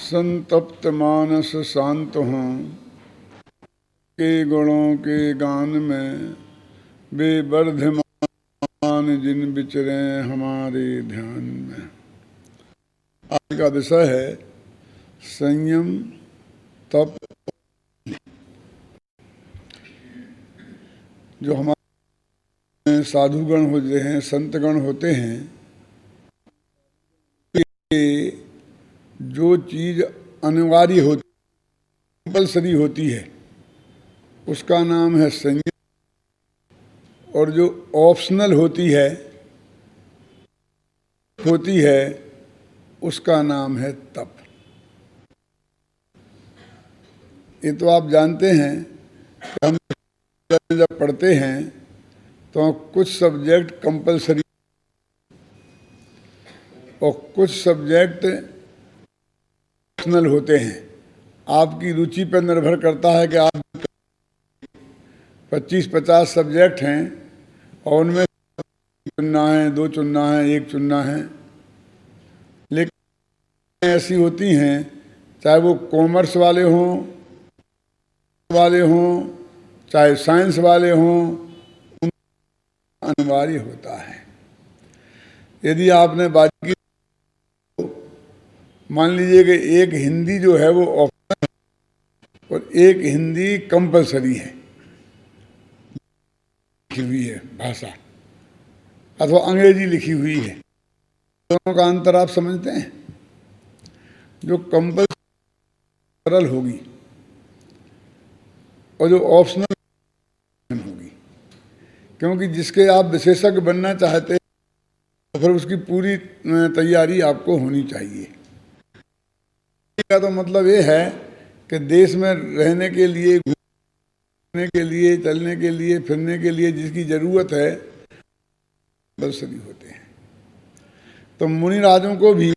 संतप्त मानस शांत हों के गुणों के गान में, वे वर्धमान जिन विचरे हमारे ध्यान में। आज का विषय है संयम, तप। जो हमारे साधुगण होते हैं, संतगण होते हैं, जो चीज अनिवार्य होती, कंपल्सरी होती है, उसका नाम है संयम। और जो ऑप्शनल होती है उसका नाम है तप। ये तो आप जानते हैं कि हम जब पढ़ते हैं तो कुछ सब्जेक्ट कंपल्सरी और कुछ सब्जेक्ट ऑप्शनल होते हैं। आपकी रुचि पर निर्भर करता है कि आप 25-50 सब्जेक्ट हैं और उनमें चुनना है, 2 चुनना है, 1 चुनना है। लेकिन ऐसी होती हैं, चाहे वो कॉमर्स वाले हों, चाहे साइंस वाले हों, अनिवार्य होता है। यदि आपने बात की, मान लीजिए कि एक हिंदी जो है वो ऑप्शनल है और एक हिंदी कंपल्सरी है, लिखी हुई है भाषा, अथवा अंग्रेजी लिखी हुई है। दोनों का अंतर आप समझते हैं? जो कंपल्सरी सरल होगी और जो ऑप्शनल होगी, क्योंकि जिसके आप विशेषज्ञ बनना चाहते हैं तो फिर उसकी पूरी तैयारी आपको होनी चाहिए। का तो मतलब ये है कि देश में रहने के लिए, घूमने के लिए, चलने के लिए, फिरने के लिए जिसकी जरूरत है कंपल्सरी होते हैं। तो मुनि राजों को भी,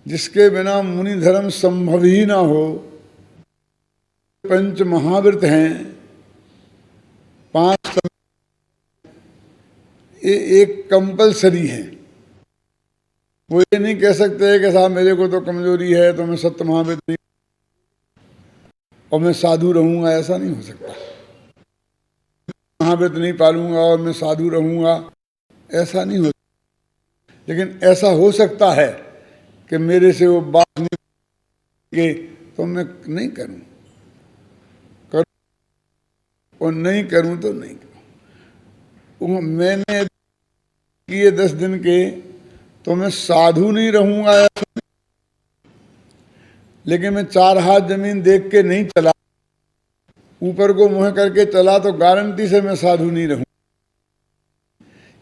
जिसके बिना मुनि धर्म संभव ही ना हो, 5 महाव्रत हैं, 5 ये एक कंपल्सरी है। वो ये नहीं कह सकते कि साहब मेरे को तो कमजोरी है तो मैं सत्य महाव्रत नहीं और मैं साधु रहूंगा, ऐसा नहीं हो सकता। महाव्रत नहीं पालूंगा और मैं साधु रहूंगा, ऐसा नहीं हो सकता। लेकिन ऐसा हो सकता है कि मेरे से वो बात नहीं के तो मैं नहीं करूं और नहीं करूं तो नहीं करूं। मैंने किए 10 दिन के तो मैं साधु नहीं रहूंगा, लेकिन मैं 4 हाथ जमीन देख के नहीं चला, ऊपर को मुंह करके चला, तो गारंटी से मैं साधु नहीं रहूं।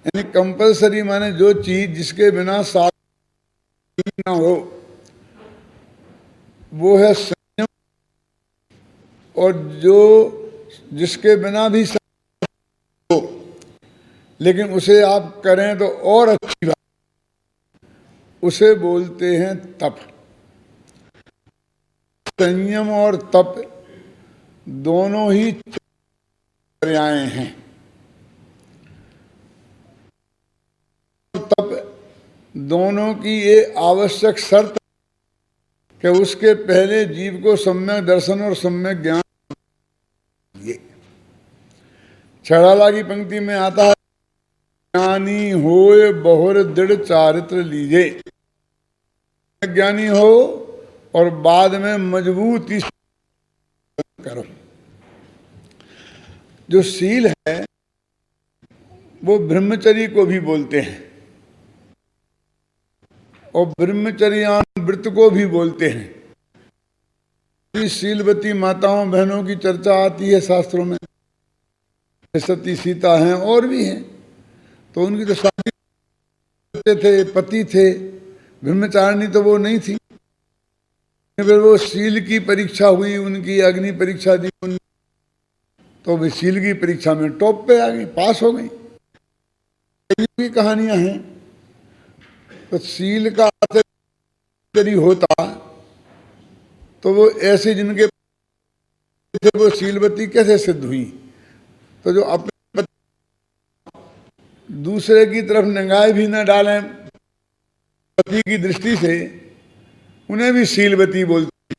यानी कंपल्सरी माने जो चीज जिसके बिना साधु ना हो, वो है संयम। और जो जिसके बिना भी हो लेकिन उसे आप करें तो और अच्छी बात, उसे बोलते हैं तप। संयम और तप दोनों ही पर्याय हैं। तप दोनों की ये आवश्यक शर्त कि उसके पहले जीव को सम्यक दर्शन और सम्यक ज्ञान। ये छड़ाला की पंक्ति में आता है, ज्ञानी होए बहुर दृढ़ चारित्र लीजे। ज्ञानी हो और बाद में मजबूती करो। जो शील है वो ब्रह्मचर्य को भी बोलते हैं और ब्रह्मचर्यान व्रत को भी बोलते हैं। शीलवती माताओं बहनों की चर्चा आती है शास्त्रों में, सती सीता हैं और भी हैं, तो उनकी तो शादी थे, पति थे, ब्रह्मचारिणी तो वो नहीं थी। फिर वो शील की परीक्षा हुई, उनकी अग्नि परीक्षा दी, तो वे शील की परीक्षा में टॉप पे आ गई, पास हो गई। भी कहानियां हैं। तो शील का अर्थ यदि होता तो वो ऐसे जिनके थे वो शीलवती कैसे सिद्ध हुई? तो जो अपने दूसरे की तरफ निगाह भी न डालें पति की दृष्टि से, उन्हें भी सीलवती बोलते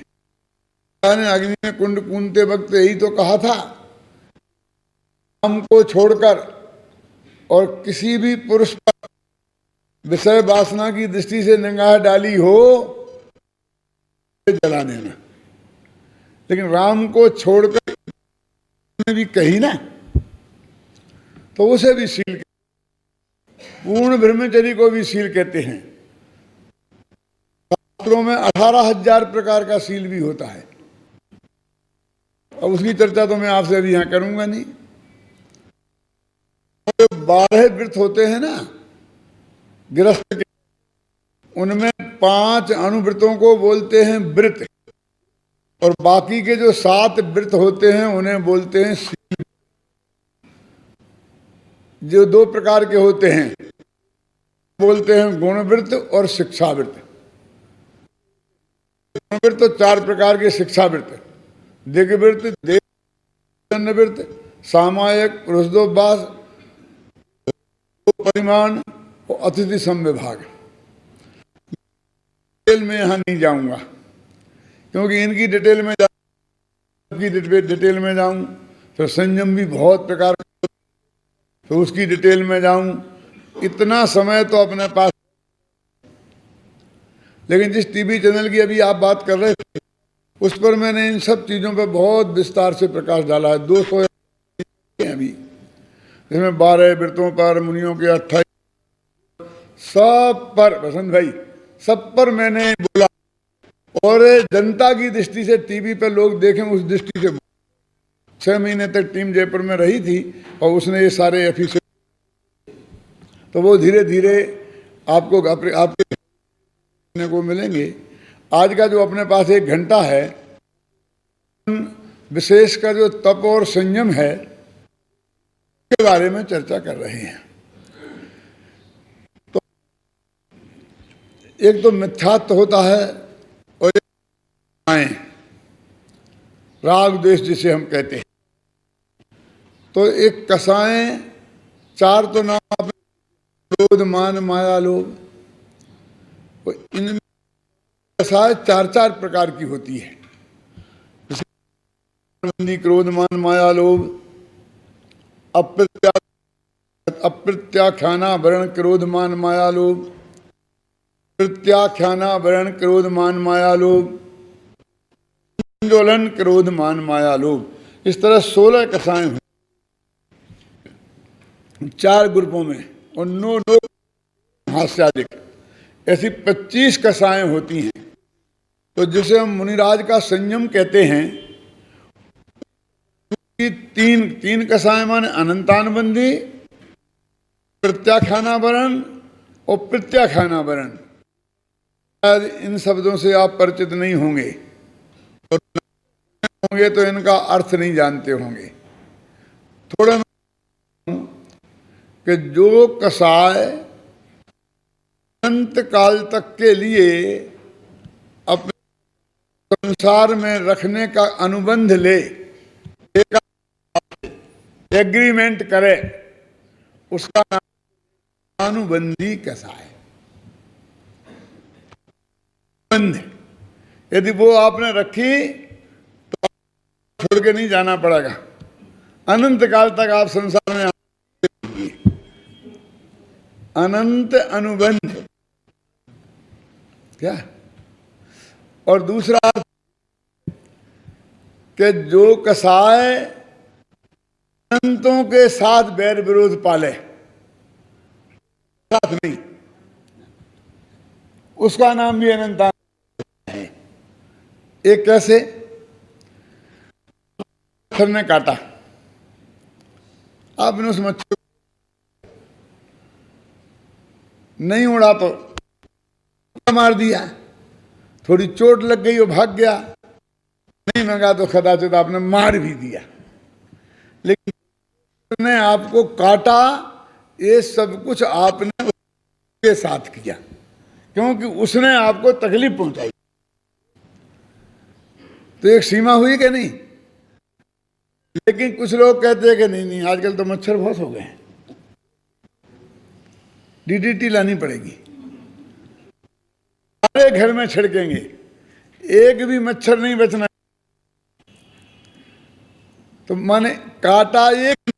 हैं। ने अग्नि में कुंड कूदते वक्त यही तो कहा था, काम को छोड़कर और किसी भी पुरुष पर विषय वासना की दृष्टि से निगाह डाली हो जला देना। लेकिन राम को छोड़कर भी कही ना, तो उसे भी सील कहते, पूर्ण ब्रह्मचर्य को भी सील कहते हैं। शास्त्रों में 18,000 प्रकार का सील भी होता है। अब उसकी चर्चा तो मैं आपसे अभी यहां करूंगा नहीं। 12 व्रत होते हैं ना गृहस्थ के, उनमें 5 अनुव्रतों को बोलते हैं व्रत, और बाकी के जो 7 व्रत होते हैं उन्हें बोलते हैं सील। जो 2 प्रकार के होते हैं बोलते हैं गुणव्रत और शिक्षाव्रत। गुणव्रत तो 4 प्रकार के, शिक्षाव्रत दिग्व्रत, देवव्रत, सामायिक, पुरुषदोपास, परिमाण और अतिथि समविभाग। डिटेल में यहां नहीं जाऊंगा क्योंकि इनकी डिटेल में डिटेल में जाऊं तो संयम भी बहुत प्रकार का, तो उसकी डिटेल में जाऊं इतना समय तो अपने पास। लेकिन जिस टीवी चैनल की अभी आप बात कर रहे थे उस पर मैंने इन सब चीजों पर बहुत विस्तार से प्रकाश डाला है। 200 अभी इसमें 12 व्रतों पर, मुनियों के 28, सब पर बसंत भाई, सब पर मैंने बोला। और जनता की दृष्टि से टीवी पर लोग देखें उस दृष्टि से 6 महीने तक टीम जयपुर में रही थी और उसने ये सारे ऑफिस, तो वो धीरे धीरे आपको आपके को मिलेंगे। आज का जो अपने पास 1 घंटा है, विशेष का जो तप और संयम है के बारे में चर्चा कर रहे हैं। तो एक तो मिथ्यात्व होता है और एक राग द्वेष जिसे हम कहते हैं। तो एक कसाएं 4 तो नाम, क्रोध मान माया लोभ, इनमें कसाएं 4 प्रकार की होती है। क्रोध मान माया लोभ, अप्रत्याख्याना वरण क्रोध मान माया लोभ, प्रत्याख्याना वरण क्रोध मान माया लोभ, आंदोलन क्रोध मान माया लोभ। इस तरह 16 कसाएं हुई 4 ग्रुपों में, और नो हास्यादिक ऐसी 25 कसाएं होती हैं। तो जिसे हम मुनिराज का संयम कहते हैं, तीन कसाएं माने अनंतानुबंधी, प्रत्याख्यानावरण और प्रत्याख्यानावरण। इन शब्दों से आप परिचित नहीं होंगे, और होंगे तो इनका अर्थ नहीं जानते होंगे। थोड़ा कि जो कसाय अनंत काल तक के लिए अपने संसार में रखने का अनुबंध ले, एग्रीमेंट करे, उसका नाम अनुबंधी कसाय। यदि वो आपने रखी तो छोड़ के नहीं जाना पड़ेगा, अनंत काल तक आप संसार में अनंत अनुबंध। क्या? और दूसरा कि जो कसाय अनंतों के साथ बैर विरोध पाले, साथ नहीं, उसका नाम भी अनंता है। एक कैसे? मच्छर ने काटा, आपने उस मच्छर नहीं उड़ा तो मार दिया, थोड़ी चोट लग गई वो भाग गया, नहीं मंगा तो कदाचित आपने मार भी दिया। लेकिन उसने आपको काटा, ये सब कुछ आपने उसके साथ किया, क्योंकि उसने आपको तकलीफ पहुंचाई। तो एक सीमा हुई कि नहीं? लेकिन कुछ लोग कहते हैं कि नहीं नहीं, आजकल तो मच्छर बहुत हो गए हैं, डीडीटी लानी पड़ेगी, सारे घर में छिड़केंगे। एक भी मच्छर नहीं बचना। तो माने काटा एक,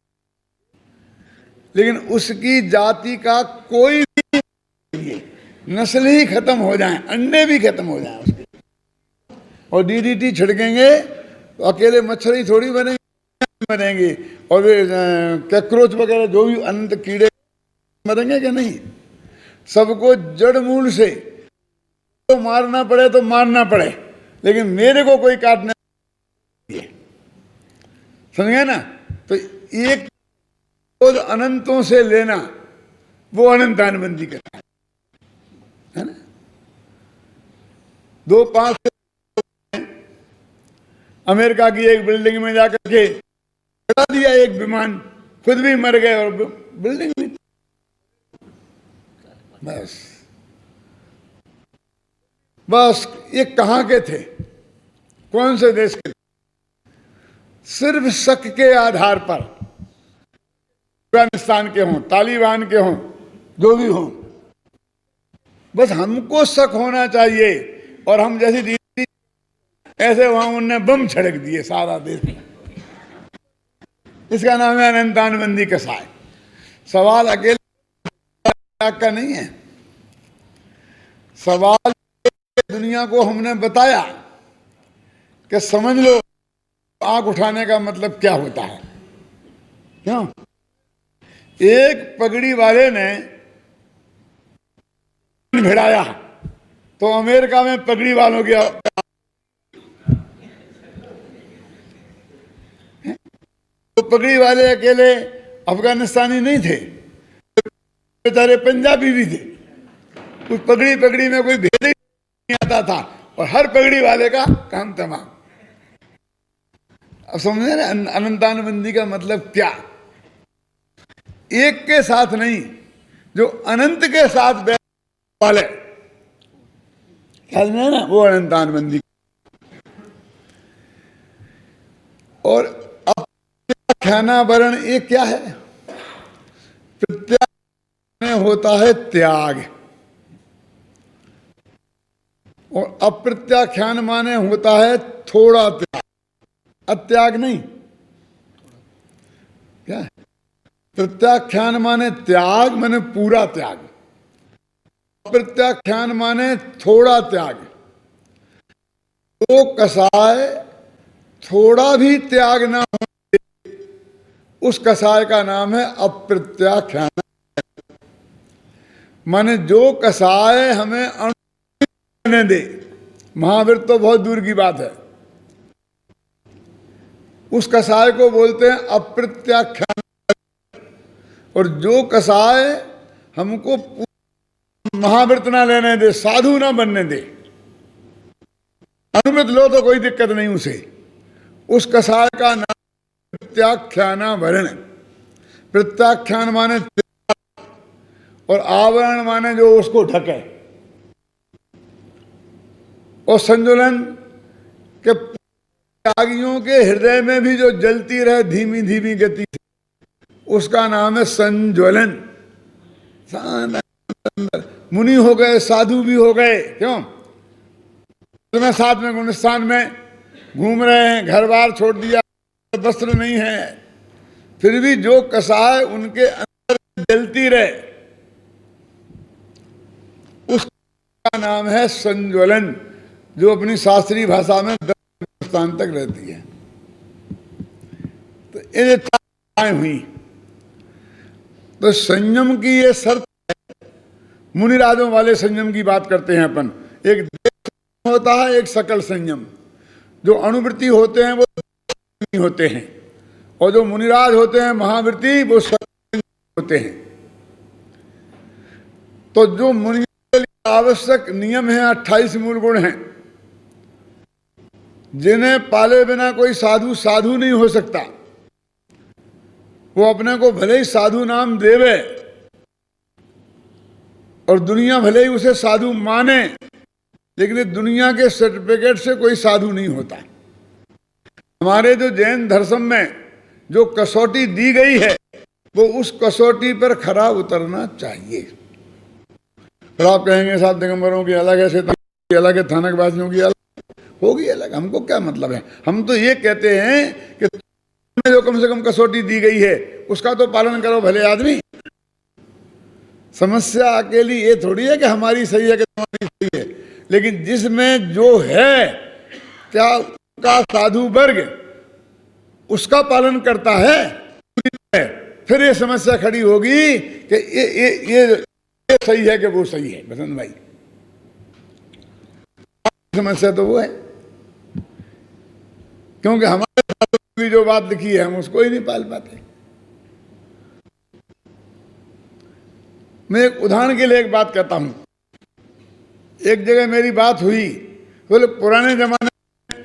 लेकिन उसकी जाति का कोई भी नस्ल ही खत्म हो जाए, अंडे भी खत्म हो जाए उसके, और डीडीटी छिड़केंगे तो अकेले मच्छर ही थोड़ी बनेंगे, और वे कैक्रोच वगैरह जो भी अनंत कीड़े मरेंगे कि नहीं। सबको जड़ मूल से तो मारना पड़े तो मारना पड़े, लेकिन मेरे को कोई काटने, समझ गए ना। तो एक अनंतों से लेना वो अनंतानबंदी करना है ना। 2-5 अमेरिका की एक बिल्डिंग में जाकर के चढ़ा दिया एक विमान, खुद भी मर गए और बिल्डिंग भी, बस ये कहां के थे, कौन से देश के, सिर्फ शक के आधार पर, अफगानिस्तान के हों, तालिबान के हों, जो भी हों, बस हमको शक होना चाहिए, और हम जैसी रीति ऐसे वहां उनने बम छिड़क दिए सारा देश में। इसका नाम है अनंतानबंदी कसाय। सवाल अकेले का नहीं है, सवाल दुनिया को हमने बताया कि समझ लो आंख उठाने का मतलब क्या होता है। क्यों? एक पगड़ी वाले ने भिड़ाया तो अमेरिका में पगड़ी वालों की, तो पगड़ी वाले अकेले अफगानिस्तानी नहीं थे, बेचारे पंजाबी भी थे। उस पगड़ी में कोई भेद नहीं आता था, और हर पगड़ी वाले का काम तमाम। अब समझे ना अनंतानबंदी का मतलब क्या? एक के साथ नहीं, जो अनंत के साथ वाले, ख्याल में है ना, वो अनंतानबंदी। और प्रत्याख्यानावरण ये क्या है? प्रत्याख्यान में होता है त्याग, और अप्रत्याख्यान माने होता है थोड़ा त्याग, अत्याग नहीं। क्या है? प्रत्याख्यान माने त्याग, माने पूरा त्याग, अप्रत्याख्यान माने थोड़ा त्याग। तो कसाय थोड़ा भी त्याग ना हो, उस कसाय का नाम है अप्रत्याख्यान। माने जो कसाय हमें अणु दे, महावीर तो बहुत दूर की बात है, उस कसाय को बोलते हैं अप्रत्याख्यान। और जो कसाय हमको महाव्रत ना लेने दे, साधु ना बनने दे, अनुमत लो तो कोई दिक्कत नहीं उसे, उस कसाय का नाम प्रत्याख्यानावरण। प्रत्याख्यान माने और आवरण माने जो उसको ढके, और संजुलन के त्यागियों के हृदय में भी जो जलती रहे धीमी धीमी गति से, उसका नाम है संज्वलन। मुनि हो गए, साधु भी हो गए, क्यों? तुम्हें साथ में गुलिस्तान में घूम रहे हैं, घर बार छोड़ दिया, वस्त्र नहीं है, फिर भी जो कसाय उनके अंदर जलती रहे, उसका नाम है संज्वलन, जो अपनी शास्त्रीय भाषा में 10 स्थान तक रहती है। तो ये चार हुई। तो संयम की ये शर्त है। मुनिराजों वाले संयम की बात करते हैं अपन। एक देश होता है, एक सकल संयम। जो अणुवृत्ति होते हैं वो होते हैं, और जो मुनिराज होते हैं महावृत्ति, वो सकल होते हैं। तो जो मुनि के लिए आवश्यक नियम है, 28 मूल गुण हैं, जिन्हें पाले बिना कोई साधु साधु नहीं हो सकता। वो अपने को भले ही साधु नाम देवे और दुनिया भले ही उसे साधु माने, लेकिन दुनिया के सर्टिफिकेट से कोई साधु नहीं होता। हमारे जो जैन धर्म में जो कसौटी दी गई है, वो उस कसौटी पर खरा उतरना चाहिए। फिर आप कहेंगे साहब दिगंबरों की अलग है, शैतान की अलग है, थानक वासियों की अलग। होगी अलग, हमको क्या मतलब है। हम तो ये कहते हैं कि जो कम से कम कसौटी दी गई है उसका तो पालन करो भले आदमी। समस्या अकेली ये थोड़ी है कि हमारी सही है कि तुम्हारी सही है, लेकिन जिसमें जो है क्या उनका साधु वर्ग उसका पालन करता है, फिर ये समस्या खड़ी होगी कि ये सही है कि वो सही है। बसंत भाई, समस्या तो वो है, क्योंकि हमारे साधु की जो बात लिखी है हम उसको ही नहीं पाल पाते। मैं एक उदाहरण के लिए एक बात कहता हूं। एक जगह मेरी बात हुई, बोले पुराने जमाने में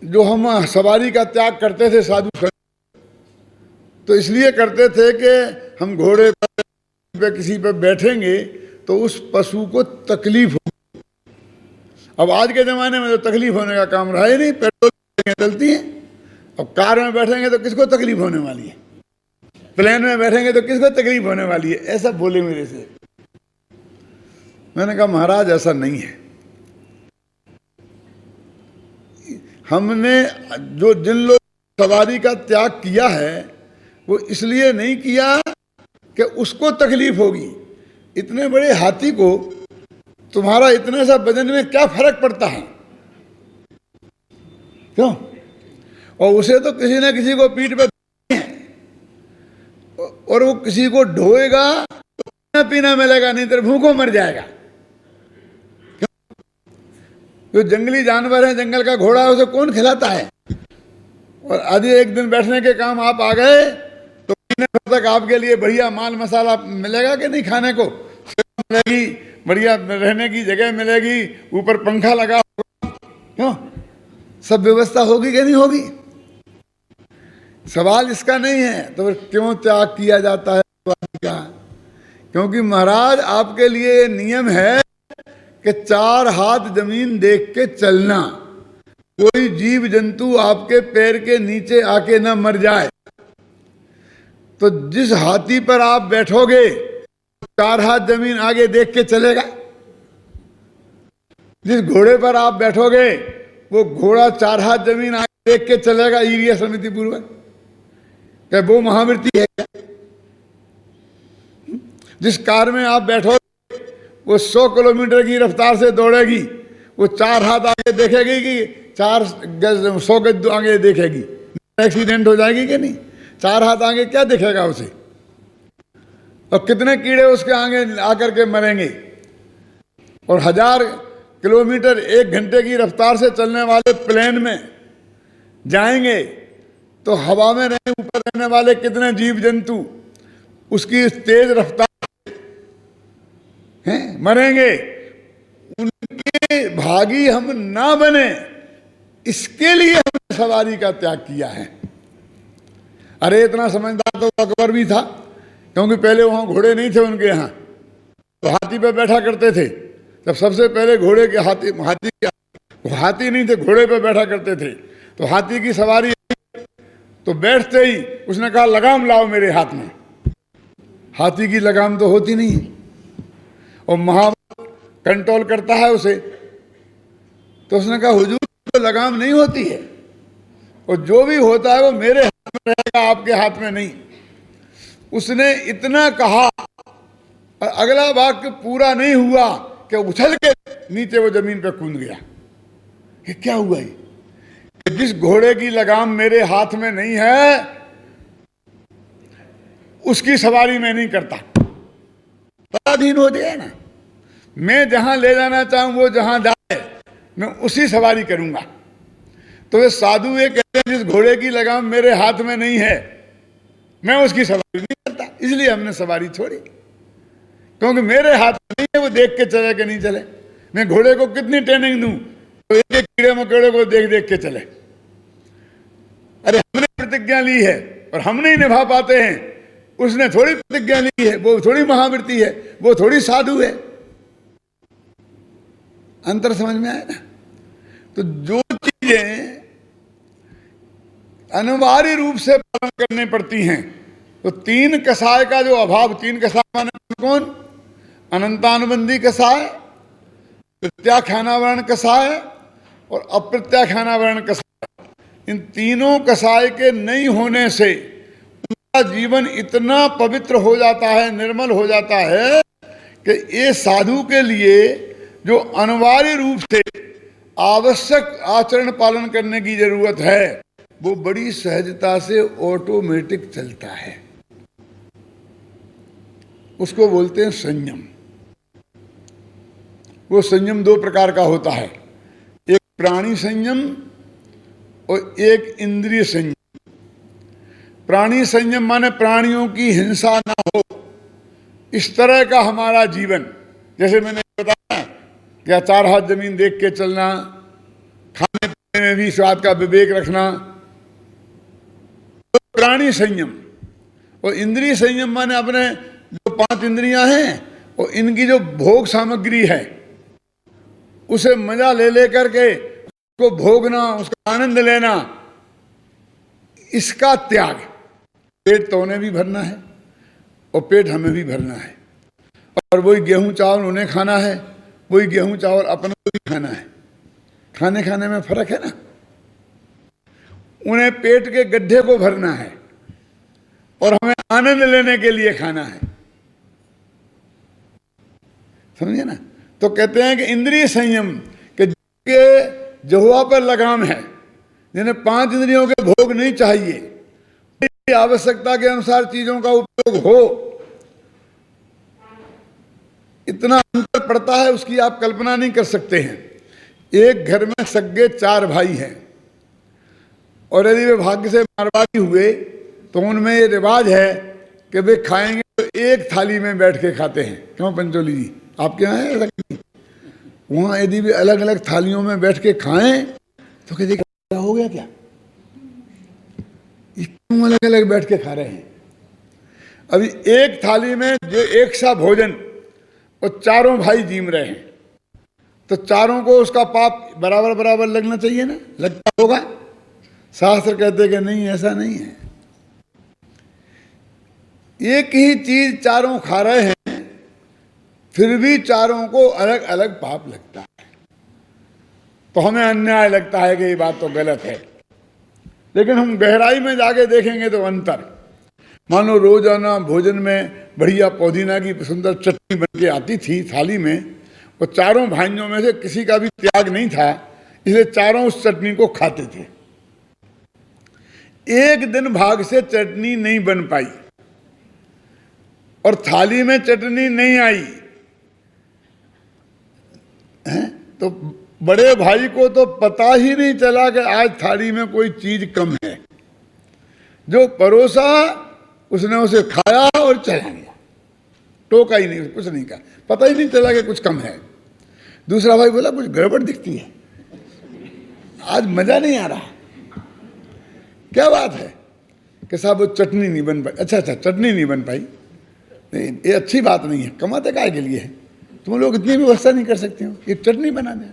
जो हम सवारी का त्याग करते थे साधु संत, तो इसलिए करते थे कि हम घोड़े पे किसी पे बैठेंगे तो उस पशु को तकलीफ हो। अब आज के जमाने में तो तकलीफ होने का काम रहा ही नहीं, पेट्रोल चलती है। अब कार में बैठेंगे तो किसको तकलीफ होने वाली है, प्लेन में बैठेंगे तो किसको तकलीफ होने वाली है, ऐसा बोले मेरे से। मैंने कहा महाराज ऐसा नहीं है। हमने जो जिन लोग सवारी का त्याग किया है वो इसलिए नहीं किया कि उसको तकलीफ होगी। इतने बड़े हाथी को तुम्हारा इतने सा वजन में क्या फर्क पड़ता है, क्यों? और उसे तो किसी न किसी को पीठ पे और वो किसी को ढोएगा तो खाना पीना मिलेगा, नहीं तो भूखों मर जाएगा। जो जंगली जानवर है, जंगल का घोड़ा है, उसे कौन खिलाता है? और आदि एक दिन बैठने के काम आप आ गए तो महीने भर तक आपके लिए बढ़िया माल मसाला मिलेगा कि नहीं? खाने को मिलेगी, बढ़िया रहने की जगह मिलेगी, ऊपर पंखा लगा होगा, क्यों? सब व्यवस्था होगी कि नहीं होगी? सवाल इसका नहीं है। तो फिर क्यों त्याग किया जाता है का? क्योंकि महाराज आपके लिए नियम है कि 4 हाथ जमीन देख के चलना, कोई जीव जंतु आपके पैर के नीचे आके ना मर जाए। तो जिस हाथी पर आप बैठोगे 4 हाथ जमीन आगे देख के चलेगा, जिस घोड़े पर आप बैठोगे वो घोड़ा 4 हाथ जमीन आगे देख के चलेगा ईर्ष्या समिति पूर्वक? क्या वो महावृत्ति है क्या? जिस कार में आप बैठोगे वो 100 किलोमीटर की रफ्तार से दौड़ेगी, वो 4 हाथ आगे देखेगी कि 100 गज आगे देखेगी? एक्सीडेंट हो जाएगी कि नहीं? 4 हाथ आगे क्या दिखेगा उसे? और कितने कीड़े उसके आगे आकर के मरेंगे। और 1000 किलोमीटर 1 घंटे की रफ्तार से चलने वाले प्लेन में जाएंगे तो हवा में रहने ऊपर रहने वाले कितने जीव जंतु उसकी तेज रफ्तार हैं मरेंगे। उनके भागी हम ना बने, इसके लिए हमने सवारी का त्याग किया है। अरे इतना समझदार तो अकबर भी था, क्योंकि पहले वहां घोड़े नहीं थे उनके यहाँ, तो हाथी पे बैठा करते थे। जब सबसे पहले घोड़े के हाथी नहीं थे, घोड़े पे बैठा करते थे। तो हाथी की सवारी तो बैठते ही उसने कहा लगाम लाओ मेरे हाथ में। हाथी की लगाम तो होती नहीं है, और महावत कंट्रोल करता है उसे। तो उसने कहा हुजूर तो लगाम नहीं होती है, और जो भी होता है वो मेरे हाथ में रहेगा, आपके हाथ में नहीं। उसने इतना कहा और अगला वाक्य पूरा नहीं हुआ कि उछल के नीचे वो जमीन पे कूद गया। ये क्या हुआ? जिस घोड़े की लगाम मेरे हाथ में नहीं है उसकी सवारी मैं नहीं करता। पराधीन हो जाए ना, मैं जहां ले जाना चाहूं वो जहां जाए मैं उसी सवारी करूंगा। तो वे साधु ये कहते हैं जिस घोड़े की लगाम मेरे हाथ में नहीं है मैं उसकी सवारी नहीं करता, इसलिए हमने सवारी छोड़ी। क्योंकि मेरे हाथ में नहीं है वो देख के चले कि नहीं चले। मैं घोड़े को कितनी ट्रेनिंग दूं तो एक एक कीड़े मकोड़े को देख देख के चले। अरे हमने प्रतिज्ञा ली है और हम नहीं निभा पाते हैं, उसने थोड़ी प्रतिज्ञा ली है, वो थोड़ी महावृत्ति है, वो थोड़ी साधु है। अंतर समझ में आया ना? तो जो चीजें अनिवार्य रूप से पालन करनी पड़ती हैं, तो 3 कसाय का जो अभाव, 3 कसाय माने कौन? अनंतानुबंधी कसाय, प्रत्याख्यानावरण कसाय और अप्रत्याख्याना वर्ण कसाय, इन तीनों कसाय के नहीं होने से उनका जीवन इतना पवित्र हो जाता है, निर्मल हो जाता है कि ये साधु के लिए जो अनिवार्य रूप से आवश्यक आचरण पालन करने की जरूरत है वो बड़ी सहजता से ऑटोमेटिक चलता है। उसको बोलते हैं संयम। वो संयम दो प्रकार का होता है, एक प्राणी संयम और एक इंद्रिय संयम। प्राणी संयम माने प्राणियों की हिंसा ना हो, इस तरह का हमारा जीवन। जैसे मैंने बताया कि चार हाथ जमीन देख के चलना, खाने पीने में भी स्वाद का विवेक रखना, तो प्राणी संयम। और इंद्रिय संयम माने अपने जो 5 इंद्रियां हैं और इनकी जो भोग सामग्री है उसे मजा ले लेकर के उसको भोगना, उसका आनंद लेना, इसका त्याग। पेट तो उन्हें भी भरना है और पेट हमें भी भरना है, और वही गेहूं चावल उन्हें खाना है, वही गेहूं चावल अपने को भी खाना है। खाने खाने में फर्क है ना। उन्हें पेट के गड्ढे को भरना है और हमें आनंद लेने के लिए खाना है, समझे ना। तो कहते हैं कि इंद्रिय संयम के जिह्वा पर लगाम है, जिन्हें 5 इंद्रियों के भोग नहीं चाहिए, आवश्यकता के अनुसार चीजों का उपयोग हो, इतना अंतर पड़ता है उसकी आप कल्पना नहीं कर सकते हैं। एक घर में सगे 4 भाई हैं और यदि वे भाग्य से मारवाड़ी हुए तो उनमें ये रिवाज है कि वे खाएंगे तो एक थाली में बैठ के खाते हैं। क्यों पंचोली जी, आपके यहाँ है ऐसा? वहां यदि वे अलग अलग थालियों में बैठ के खाएं तो कहते क्या हो गया, क्या क्यों अलग अलग बैठ के खा रहे हैं? अभी एक थाली में जो एक सा भोजन और चारों भाई जीम रहे हैं, तो चारों को उसका पाप बराबर बराबर लगना चाहिए ना, लगता होगा। शास्त्र कहते कि नहीं, ऐसा नहीं है। एक ही चीज चारों खा रहे हैं फिर भी चारों को अलग अलग पाप लगता है, तो हमें अन्याय लगता है कि ये बात तो गलत है। लेकिन हम गहराई में जाके देखेंगे तो अंतर। मान लो रोजाना भोजन में बढ़िया पुदीना की सुंदर चटनी बन के आती थी थाली में, और चारों भाइयों में से किसी का भी त्याग नहीं था, इसलिए चारों उस चटनी को खाते थे। एक दिन भाग से चटनी नहीं बन पाई और थाली में चटनी नहीं आई है, तो बड़े भाई को तो पता ही नहीं चला कि आज थाली में कोई चीज कम है। जो परोसा उसने उसे खाया और चला गया, टोका ही नहीं, कुछ नहीं कहा, पता ही नहीं चला कि कुछ कम है। दूसरा भाई बोला कुछ गड़बड़ दिखती है, आज मजा नहीं आ रहा। क्या बात है कि साहब वो चटनी नहीं बन पाई। अच्छा चटनी नहीं बन पाई, नहीं ये अच्छी बात नहीं है, कमाते काय के लिए है, तुम लोग इतनी व्यवस्था नहीं कर सकते हो, ये चटनी बना दें,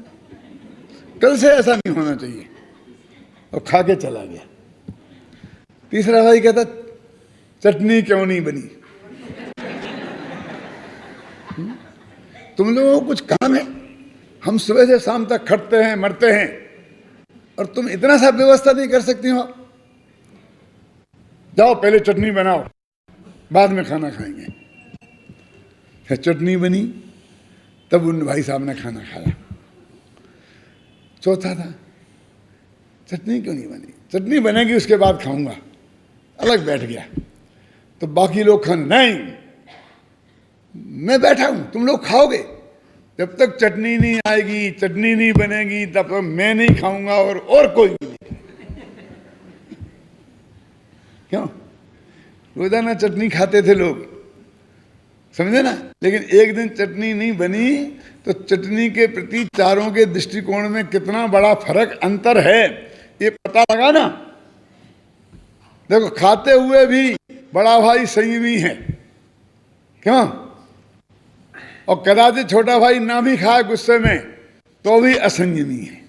कल से ऐसा नहीं होना चाहिए, और खा के चला गया। तीसरा भाई कहता चटनी क्यों नहीं बनी? तुम लोगों को कुछ काम है? हम सुबह से शाम तक खटते हैं, मरते हैं, और तुम इतना सा व्यवस्था नहीं कर सकती हो? जाओ पहले चटनी बनाओ, बाद में खाना खाएंगे। फिर चटनी बनी, तब उन भाई साहब ने खाना खाया। चौथा था चटनी क्यों नहीं बनी? चटनी बनेगी उसके बाद खाऊंगा। अलग बैठ गया, तो बाकी लोग खाने, नहीं मैं बैठा हूं, तुम लोग खाओगे, जब तक चटनी नहीं आएगी, चटनी नहीं बनेगी, तब तक मैं नहीं खाऊंगा और कोई नहीं। क्यों? रोजाना चटनी खाते थे लोग, समझे ना। लेकिन एक दिन चटनी नहीं बनी तो चटनी के प्रति चारों के दृष्टिकोण में कितना बड़ा फर्क, अंतर है, ये पता लगा ना। देखो खाते हुए भी बड़ा भाई संयमी है, क्यों? और कदाचित छोटा भाई ना भी खाए गुस्से में तो भी असंयमी है।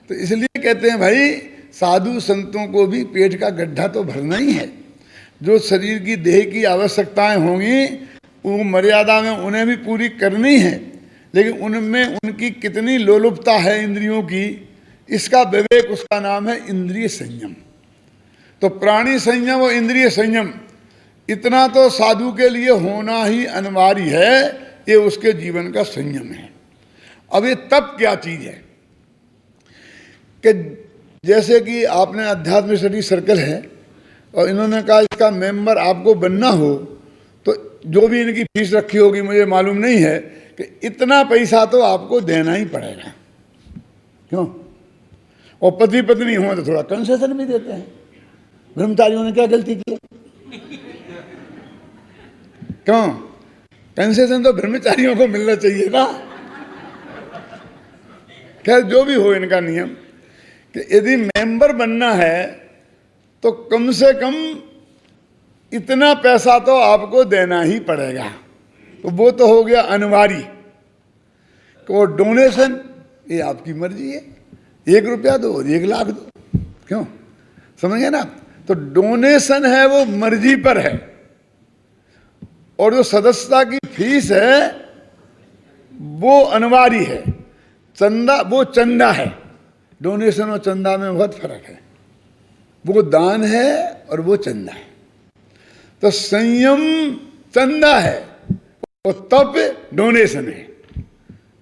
तो इसलिए कहते हैं भाई साधु संतों को भी पेट का गड्ढा तो भरना ही है। जो शरीर की देह की आवश्यकताएं होंगी वो मर्यादा में उन्हें भी पूरी करनी है, लेकिन उनमें उनकी कितनी लोलुपता है इंद्रियों की, इसका विवेक, उसका नाम है इंद्रिय संयम। तो प्राणी संयम और इंद्रिय संयम, इतना तो साधु के लिए होना ही अनिवार्य है, ये उसके जीवन का संयम है। अब ये तप क्या चीज है कि जैसे कि आपने अध्यात्म स्टडी सर्कल है और इन्होंने कहा इसका मेंबर आपको बनना हो तो जो भी इनकी फीस रखी होगी मुझे मालूम नहीं है, कि इतना पैसा तो आपको देना ही पड़ेगा। क्यों? और पति पत्नी हो तो थोड़ा कंसेशन भी देते हैं। ब्रह्मचारियों ने क्या गलती की? क्यों? कंसेशन तो ब्रह्मचारियों को मिलना चाहिए ना। खैर जो भी हो इनका नियम, कि यदि मेंबर बनना है तो कम से कम इतना पैसा तो आपको देना ही पड़ेगा। तो वो तो हो गया अनिवार्य। वो डोनेशन ये आपकी मर्जी है, 1 रुपया दो और 1 लाख दो, क्यों? समझ गए ना? तो डोनेशन है वो मर्जी पर है, और जो सदस्यता की फीस है वो अनिवार्य है। चंदा वो चंदा है, डोनेशन और चंदा में बहुत फर्क है। वो दान है और वो चंदा है। तो संयम चंदा है और तप डोनेशन है।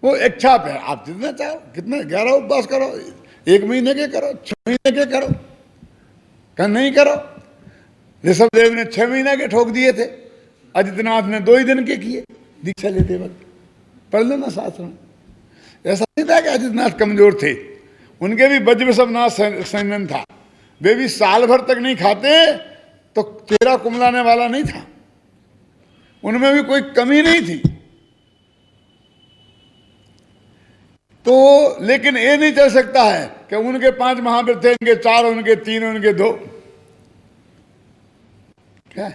वो इच्छा पे है, आप जितना चाहो, कितना 11 उपवास करो, 1 महीने के करो, 6 महीने के करो, क्या नहीं करो। ऋषभदेव ने 6 महीने के ठोक दिए थे, आदित्यनाथ ने 2 ही दिन के किए दीक्षा लेते वक्त। पढ़ लो ना शास्त्र में। ऐसा नहीं था कि आदित्यनाथ कमजोर थे, उनके भी वज्रसभनाथ संयम था। वे भी साल भर तक नहीं खाते तो चेहरा कुमलाने वाला नहीं था, उनमें भी कोई कमी नहीं थी। तो लेकिन ये नहीं चल सकता है कि उनके 5 महाव्रत थे, इनके 4, उनके 3, उनके 2। क्या?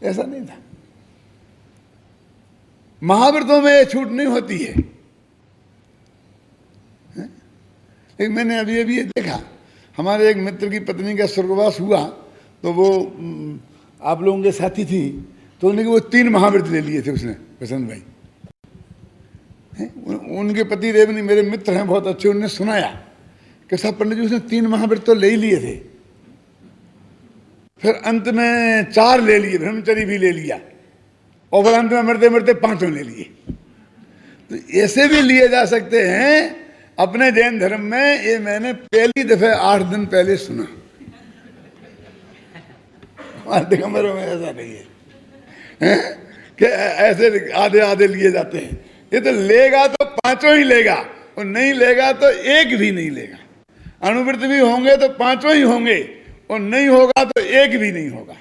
ऐसा नहीं था। महाव्रतों में छूट नहीं होती है। लेकिन मैंने अभी अभी देखा, हमारे एक मित्र की पत्नी का स्वर्गवास हुआ, तो वो आप लोगों के साथी थी, तो उन्होंने वो 3 महाव्रत ले लिए थे उसने, बसंत भाई। उनके पति देव ने, मेरे मित्र हैं बहुत अच्छे, उन्होंने सुनाया कि साहब पंडित जी उसने 3 महाव्रत तो ले ही लिए थे, फिर अंत में 4 ले लिए, ब्रह्मचर्य भी ले लिया, और फिर अंत में मरते मरते 5 ले लिए। तो ऐसे भी लिए जा सकते हैं अपने जैन धर्म में। ये मैंने पहली दफे 8 दिन पहले सुना। हमारे दिगंबरों में ऐसा नहीं है कि ऐसे आधे आधे लिए जाते हैं। ये तो लेगा तो 5 ही लेगा, और नहीं लेगा तो 1 भी नहीं लेगा। अनुव्रत भी होंगे तो 5 ही होंगे, और नहीं होगा तो 1 भी नहीं होगा।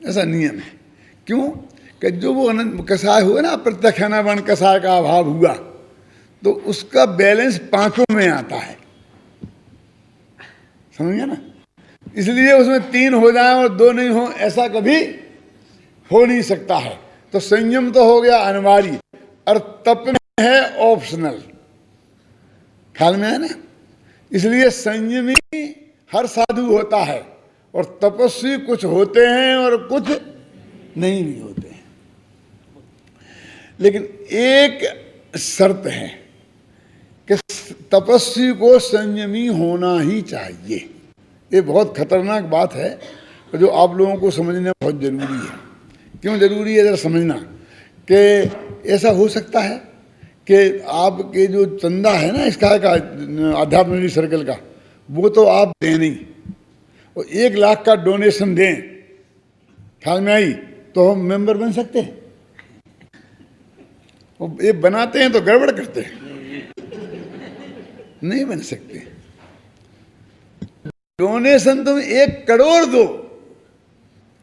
ऐसा नियम है। क्यों? कि जो वो अनंत कसाय हुआ ना, प्रत्यक्ष अनावरण कसाय का अभाव हुआ, तो उसका बैलेंस 5 में आता है। समझिए ना? इसलिए उसमें 3 हो जाए और 2 नहीं हो, ऐसा कभी हो नहीं सकता है। तो संयम तो हो गया अनिवार्य, और तप में है ऑप्शनल। ख्याल में है ना? इसलिए संयमी हर साधु होता है, और तपस्वी कुछ होते हैं और कुछ नहीं भी होते हैं। लेकिन एक शर्त है कि तपस्वी को संयमी होना ही चाहिए। ये बहुत खतरनाक बात है, जो आप लोगों को समझना बहुत जरूरी है। क्यों जरूरी है जरा समझना, कि ऐसा हो सकता है कि आपके जो चंदा है ना इसका का आध्यात्मिक सर्कल का, वो तो आप दें नहीं, और 1 लाख का डोनेशन दें, ख्याल में आई, तो हम मेंबर बन सकते हैं? ये बनाते हैं तो गड़बड़ करते हैं, नहीं बन सकते। डोनेशन तुम 1 करोड़ दो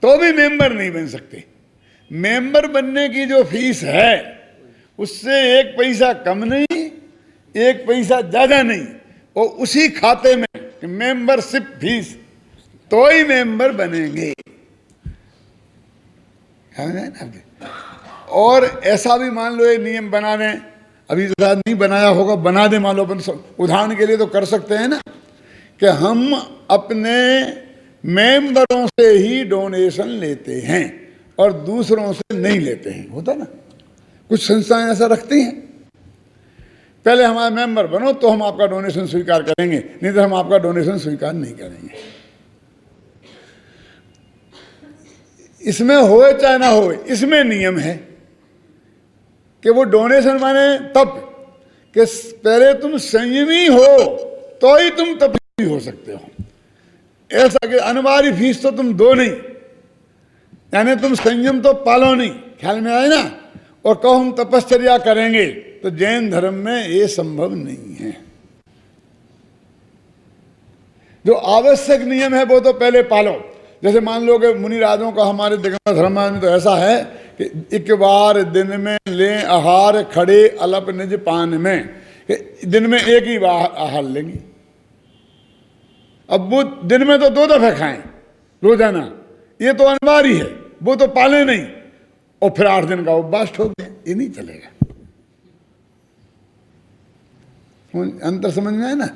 तो भी मेंबर नहीं बन सकते। मेंबर बनने की जो फीस है उससे 1 पैसा कम नहीं, 1 पैसा ज्यादा नहीं, और उसी खाते में मेंबरशिप फीस, तो ही मेंबर बनेंगे। और ऐसा भी मान लो ये नियम बना दें, अभी तो शायद नहीं बनाया होगा, बना दे मान लो, अपन उदाहरण के लिए तो कर सकते हैं ना, कि हम अपने मेंबरों से ही डोनेशन लेते हैं और दूसरों से नहीं लेते हैं। होता ना? कुछ संस्थाएं ऐसा रखती हैं, पहले हमारे मेंबर बनो तो हम आपका डोनेशन स्वीकार करेंगे, नहीं तो हम आपका डोनेशन स्वीकार नहीं करेंगे। इसमें होए चाहे ना होए, इसमें नियम है कि वो डोनेशन माने तप, कि पहले तुम संयमी हो तो ही तुम तपस्वी हो सकते हो। ऐसा कि अनिवार्य फीस तो तुम दो नहीं, यानी तुम संयम तो पालो नहीं, ख्याल में आए ना, और कहो हम तपश्चर्या करेंगे, तो जैन धर्म में ये संभव नहीं है। जो आवश्यक नियम है वो तो पहले पालो। जैसे मान लो कि मुनि राजों का हमारे दिगंबर धर्म में तो ऐसा है कि एक बार दिन में लें आहार, खड़े अलप निज पान में, दिन में एक ही बार आहार लेंगे। अब वो दिन में तो 2 दफे खाएं रोजाना, ये तो अनिवार्य है, वो तो पाले नहीं, और फिर 8 दिन का उपवास ठोक दें, ये नहीं चलेगा। अंतर समझ में आए ना?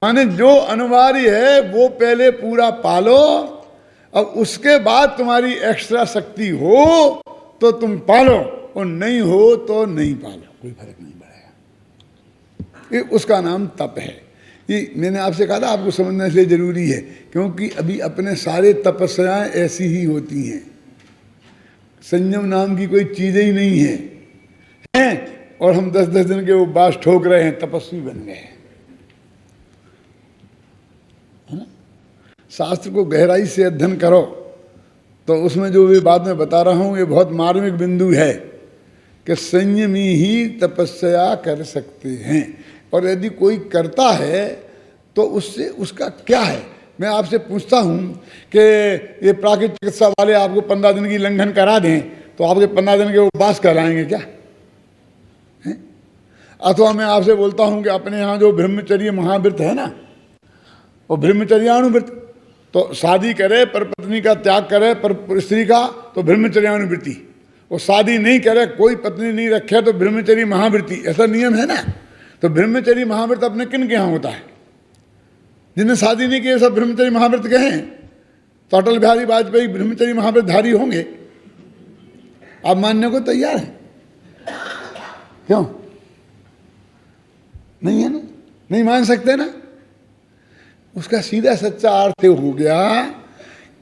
माने जो अनिवार्य है वो पहले पूरा पालो, अब उसके बाद तुम्हारी एक्स्ट्रा शक्ति हो तो तुम पालो, और नहीं हो तो नहीं पालो, कोई फर्क नहीं पड़ेगा। ये उसका नाम तप है। ये मैंने आपसे कहा था, आपको समझना इसलिए जरूरी है क्योंकि अभी अपने सारे तपस्याएं ऐसी ही होती हैं, संयम नाम की कोई चीज ही नहीं है, और हम 10-10 दिन के उपवास ठोक रहे हैं, तपस्वी बन गए हैं, है ना? शास्त्र को गहराई से अध्ययन करो तो उसमें जो भी बात मैं बता रहा हूं ये बहुत मार्मिक बिंदु है कि संयमी ही तपस्या कर सकते हैं, और यदि कोई करता है तो उससे उसका क्या है। मैं आपसे पूछता हूं कि ये प्राकृतिक चिकित्सा वाले आपको 15 दिन की लंघन करा दें तो आपके 15 दिन के उपवास कराएंगे क्या? अथवा मैं आपसे बोलता हूं कि अपने यहाँ जो ब्रह्मचर्य महाव्रत है ना, वो ब्रह्मचर्यानुव्रत, तो शादी करे पर पत्नी का त्याग करे, पर स्त्री का तो ब्रह्मचर्यानुवृत्ति, वो शादी नहीं करे, कोई पत्नी नहीं रखे तो ब्रह्मचर्य महावृत्ति, ऐसा नियम है ना। तो ब्रह्मचर्य महाव्रत अपने किन के यहाँ होता है? जिन्हें शादी नहीं किए सब ब्रह्मचर्य महाव्रत के हैं। तो अटल बिहारी वाजपेयी ब्रह्मचर्य महाव्रत धारी होंगे, आप मानने को तैयार हैं? क्यों नहीं है ना? नहीं मान सकते ना? उसका सीधा सच्चा अर्थ हो गया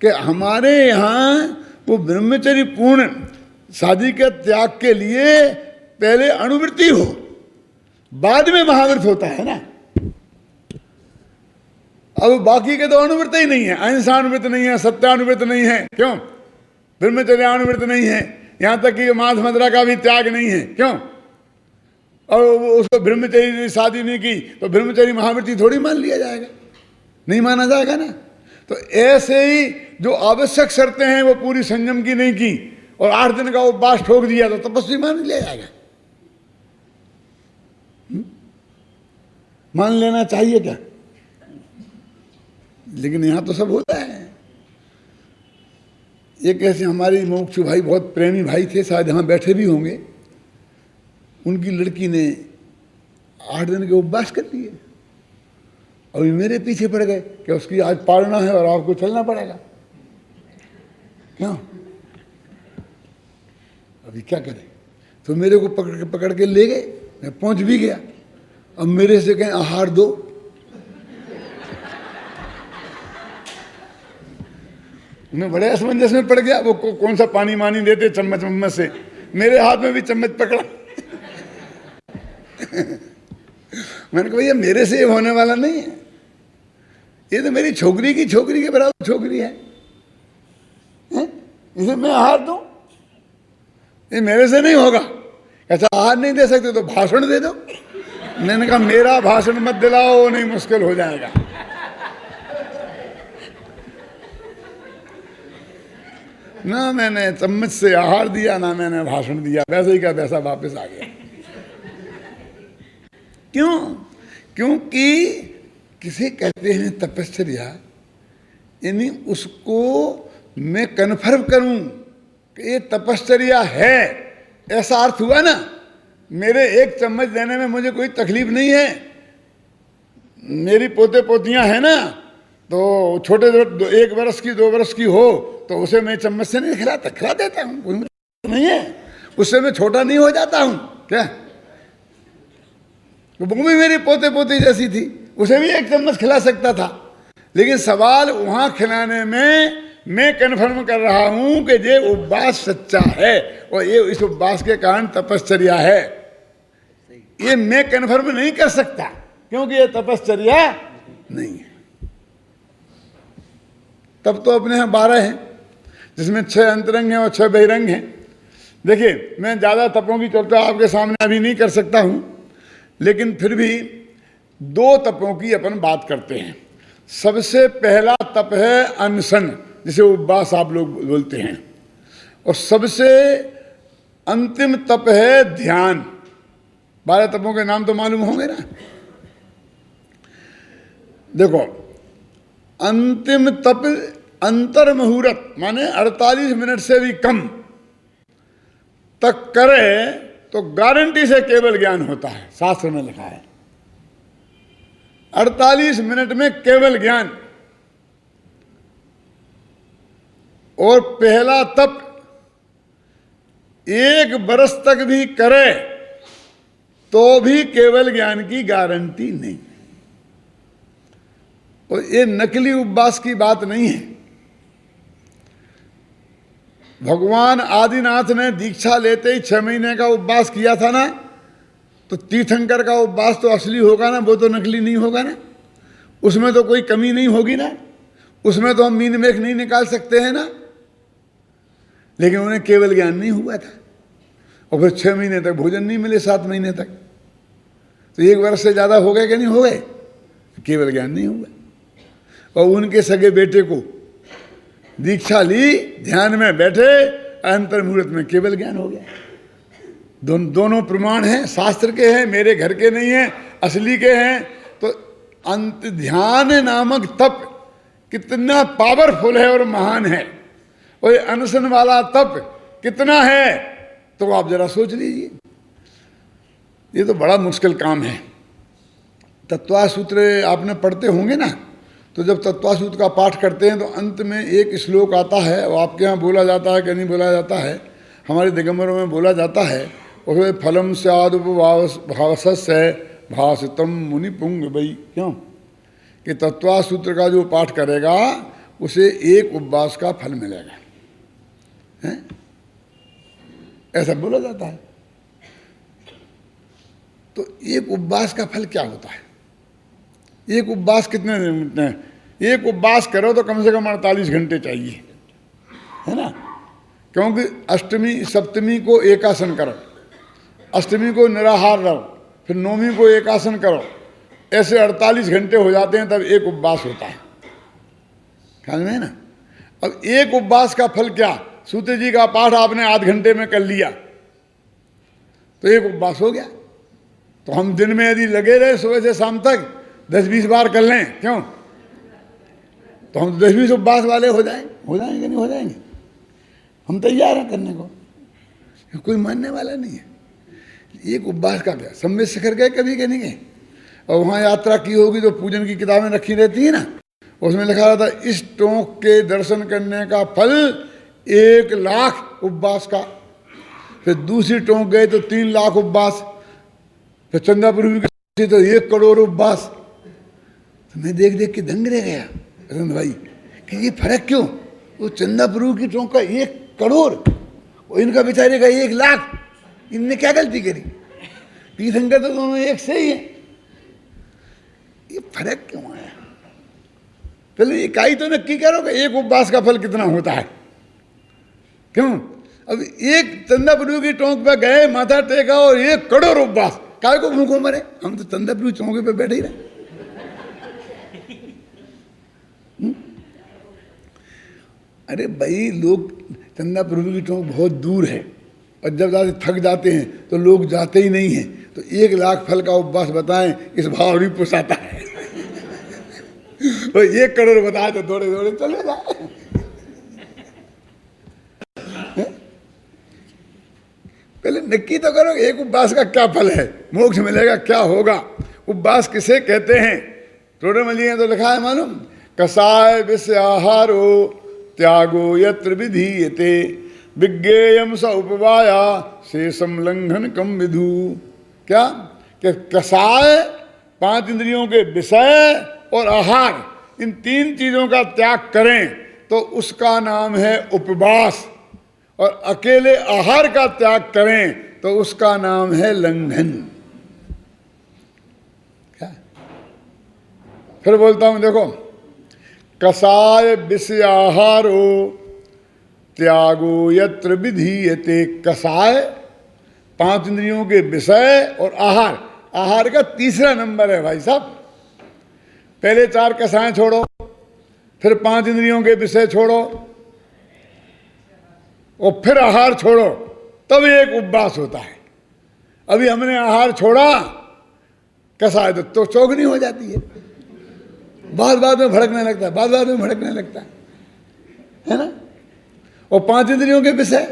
कि हमारे यहाँ वो ब्रह्मचर्य पूर्ण शादी के त्याग के लिए पहले अनुवृत्ति हो, बाद में महाव्रत होता है ना। अब बाकी के तो अनुव्रत ही नहीं है, अहिंसानुव्रत नहीं है, सत्यानुव्रत नहीं है, क्यों? ब्रह्मचर्यानुव्रत नहीं है, यहां तक कि मांस मदिरा का भी त्याग नहीं है, क्यों? और उसको ब्रह्मचर्य शादी नहीं की तो ब्रह्मचर्य महावृत्ति थोड़ी मान लिया जाएगा, नहीं माना जाएगा ना। तो ऐसे ही जो आवश्यक शर्तें हैं वो पूरी संयम की नहीं की और 8 दिन का उपवास ठोक दिया तो तपस्वी मान लिया जाएगा? मान लेना चाहिए क्या? लेकिन यहां तो सब होता है। एक ऐसे हमारे मुमुक्षु भाई, बहुत प्रेमी भाई थे, शायद यहां बैठे भी होंगे, उनकी लड़की ने 8 दिन के उपवास कर लिए और मेरे पीछे पड़ गए कि उसकी आज पालना है और आपको चलना पड़ेगा। क्यों? अभी क्या करें? तो मेरे को पकड़ के ले गए, मैं पहुंच भी गया। अब मेरे से कहें आहार दो, मैं बड़े असमंजस में पड़ गया। वो कौन सा पानी मानी देते चम्मच मम्मच से, मेरे हाथ में भी चम्मच पकड़ा। मैंने कहा भैया मेरे से होने वाला नहीं है, ये तो मेरी छोकरी की छोकरी के बराबर छोकरी है, इसे मैं आहार दूं? ये मेरे से नहीं होगा। ऐसा आहार नहीं दे सकते तो भाषण दे दो। मैंने कहा मेरा भाषण मत दिलाओ, नहीं मुश्किल हो जाएगा। ना मैंने चम्मच से आहार दिया ना मैंने भाषण दिया, वैसे ही का वैसा वापस आ गया। क्यों? क्योंकि किसे कहते हैं तपश्चर्या, यानी उसको मैं कन्फर्म करूं कि ये तपश्चर्या है, ऐसा अर्थ हुआ ना। मेरे एक चम्मच देने में मुझे कोई तकलीफ नहीं है। मेरी पोते पोतियां हैं ना, तो छोटे 1 वर्ष की 2 वर्ष की हो तो उसे मैं चम्मच से नहीं खिला देता हूं, कोई नहीं है। उससे मैं छोटा नहीं हो जाता हूं क्या? वो भी मेरी पोते पोती जैसी थी, उसे भी 1 चम्मच खिला सकता था। लेकिन सवाल वहां खिलाने में मैं कन्फर्म कर रहा हूं कि ये उपवास सच्चा है और ये इस उपवास के कारण तपश्चर्या है। ये मैं कन्फर्म नहीं कर सकता क्योंकि ये तपश्चर्या नहीं है। तब तो अपने यहाँ 12 हैं, जिसमें 6 अंतरंग हैं और 6 बहिरंग हैं। देखिए, मैं ज़्यादा तपों की चर्चा आपके सामने अभी नहीं कर सकता हूं, लेकिन फिर भी 2 तपों की अपन बात करते हैं। सबसे पहला तप है अनशन, जिसे उपवास आप लोग बोलते हैं, और सबसे अंतिम तप है ध्यान। 12 तपों के नाम तो मालूम होंगे ना। देखो, अंतिम तप अंतर मुहूर्त माने 48 मिनट से भी कम तक करे तो गारंटी से केवल ज्ञान होता है, शास्त्र में लिखा है। 48 मिनट में केवल ज्ञान। और पहला तप 1 बरस तक भी करे तो भी केवल ज्ञान की गारंटी नहीं। और ये नकली उपवास की बात नहीं है। भगवान आदिनाथ ने दीक्षा लेते ही 6 महीने का उपवास किया था ना, तो तीर्थंकर का उपवास तो असली होगा ना, वो तो नकली नहीं होगा ना। उसमें तो कोई कमी नहीं होगी ना, उसमें तो हम मीन मेख नहीं निकाल सकते हैं ना। लेकिन उन्हें केवल ज्ञान नहीं हुआ था, और फिर 6 महीने तक भोजन नहीं मिले, 7 महीने तक, तो 1 वर्ष से ज़्यादा हो गए कि नहीं हो गए? केवल ज्ञान नहीं हुआ। और उनके सगे बेटे को दीक्षा ली, ध्यान में बैठे, अंतर मुहूर्त में केवल ज्ञान हो गया। दोनों प्रमाण हैं, शास्त्र के हैं, मेरे घर के नहीं हैं, असली के हैं। तो अंत ध्यान नामक तप कितना पावरफुल है और महान है, और ये अनशन वाला तप कितना है, तो आप जरा सोच लीजिए। ये तो बड़ा मुश्किल काम है। तत्वा सूत्र आपने पढ़ते होंगे ना, तो जब तत्वा सूत्र का पाठ करते हैं तो अंत में एक श्लोक आता है, और आपके यहाँ बोला जाता है कि नहीं बोला जाता है, हमारे दिगंबरों में बोला जाता है, उसमें फलम स्यादुपभावस्य भाषितम मुनि पुंग बई। क्यों कि तत्वा सूत्र का जो पाठ करेगा उसे 1 उपवास का फल मिलेगा, है? ऐसा बोला जाता है। तो 1 उपवास का फल क्या होता है? 1 उपवास कितने दिन मिलते हैं? 1 उपवास करो तो कम से कम 48 घंटे चाहिए, है ना। क्योंकि अष्टमी सप्तमी को एकासन करो, अष्टमी को निराहार रहो, फिर नौमी को एकासन करो, ऐसे 48 घंटे हो जाते हैं, तब 1 उपवास होता है। ख्याल में है ना। अब 1 उपवास का फल क्या? सूत्र जी का पाठ आपने आध घंटे में कर लिया तो 1 उपवास हो गया। तो हम दिन में यदि लगे रहे सुबह से शाम तक 10-20 बार कर लें, क्यों, तो हम 10-20 उपवास वाले हो जाएंगे नहीं हो जाएंगे? हम तैयार हैं करने को, कोई मानने वाला नहीं है। 1 उपवास का क्या? सम्मेद शिखर गए कभी के नहीं गए? और वहाँ यात्रा की होगी तो पूजन की किताबें रखी रहती है ना, उसमें लिखा रहता है इस टोंक के दर्शन करने का फल 1 लाख उपवास का। फिर दूसरी टोंक गए तो 3 लाख उपवास, फिर चंदापुर तो 1 करोड़ उपवास। तो मैं देख देख के दंग रह गया रंग भाई कि ये फर्क क्यों? वो चंदापुर की टोंक का 1 करोड़ और इनका बेचारे का 1 लाख, इनने क्या गलती करी? तीर्थंकर तो दोनों एक से ही है, ये फर्क क्यों आया? पहले इकाई तो नक्की करो कि 1 उपवास का फल कितना होता है। क्यों? अब 1 चंदापुर की टोंक पे गए, माथा टेका और 1 करोड़ उपवास, काय को भूखों मरे? हम तो चंदापुर चौके पे बैठे ही रहे। अरे भाई, लोग चंदापुर की टोंक बहुत दूर है, और जब जाते थक जाते हैं तो लोग जाते ही नहीं हैं। तो 1 लाख फल का उपवास बताएं, इस भाव भी पोसाता है। और 1 करोड़ बताए तो दौड़े दौड़े चले जाए। पहले नक्की तो करो 1 उपवास का क्या फल है, मोक्ष मिलेगा, क्या होगा? उपवास किसे कहते हैं? टोडरमल तो लिखा है मालूम, कसाय विष आहारो त्यागो यत्र विधीयते विज्ञेयम स उपवाया शेषम लंघन कम विधु। क्या कि कसाय, 5 इंद्रियों के विषय और आहार, इन 3 चीजों का त्याग करें तो उसका नाम है उपवास, और अकेले आहार का त्याग करें तो उसका नाम है लंघन। क्या फिर बोलता हूं, देखो, कसाय विषय आहारो त्यागो यत्र विधीयते। कसाय 5 इंद्रियों के विषय और आहार, आहार का तीसरा नंबर है भाई साहब। पहले 4 कसाएं छोड़ो, फिर 5 इंद्रियों के विषय छोड़ो, और फिर आहार छोड़ो, तब एक उपवास होता है। अभी हमने आहार छोड़ा, कसाय तो चौगनी हो जाती है, बाद में भड़कने लगता है, बाद में भड़कने लगता है ना। और 5 इंद्रियों के विषय,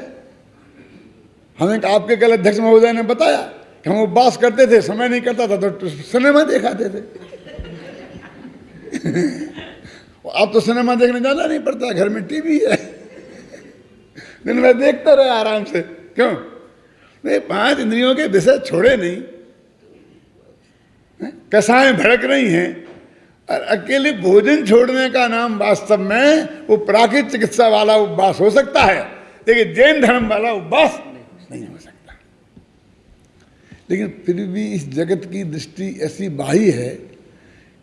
हमें आपके कल अध्यक्ष महोदय ने बताया कि हम उपवास करते थे, समय नहीं करता था तो सिनेमा दिखाते थे। अब तो सिनेमा देखने जाना नहीं पड़ता, घर में टीवी है, दिन में देखते रहे आराम से। क्यों? नहीं, 5 इंद्रियों के विषय छोड़े नहीं, कसाएं भड़क रही हैं, और अकेले भोजन छोड़ने का नाम वास्तव में वो प्राकृतिक चिकित्सा वाला उपवास हो सकता है, लेकिन जैन धर्म वाला उपवास नहीं हो सकता। लेकिन फिर भी इस जगत की दृष्टि ऐसी बाही है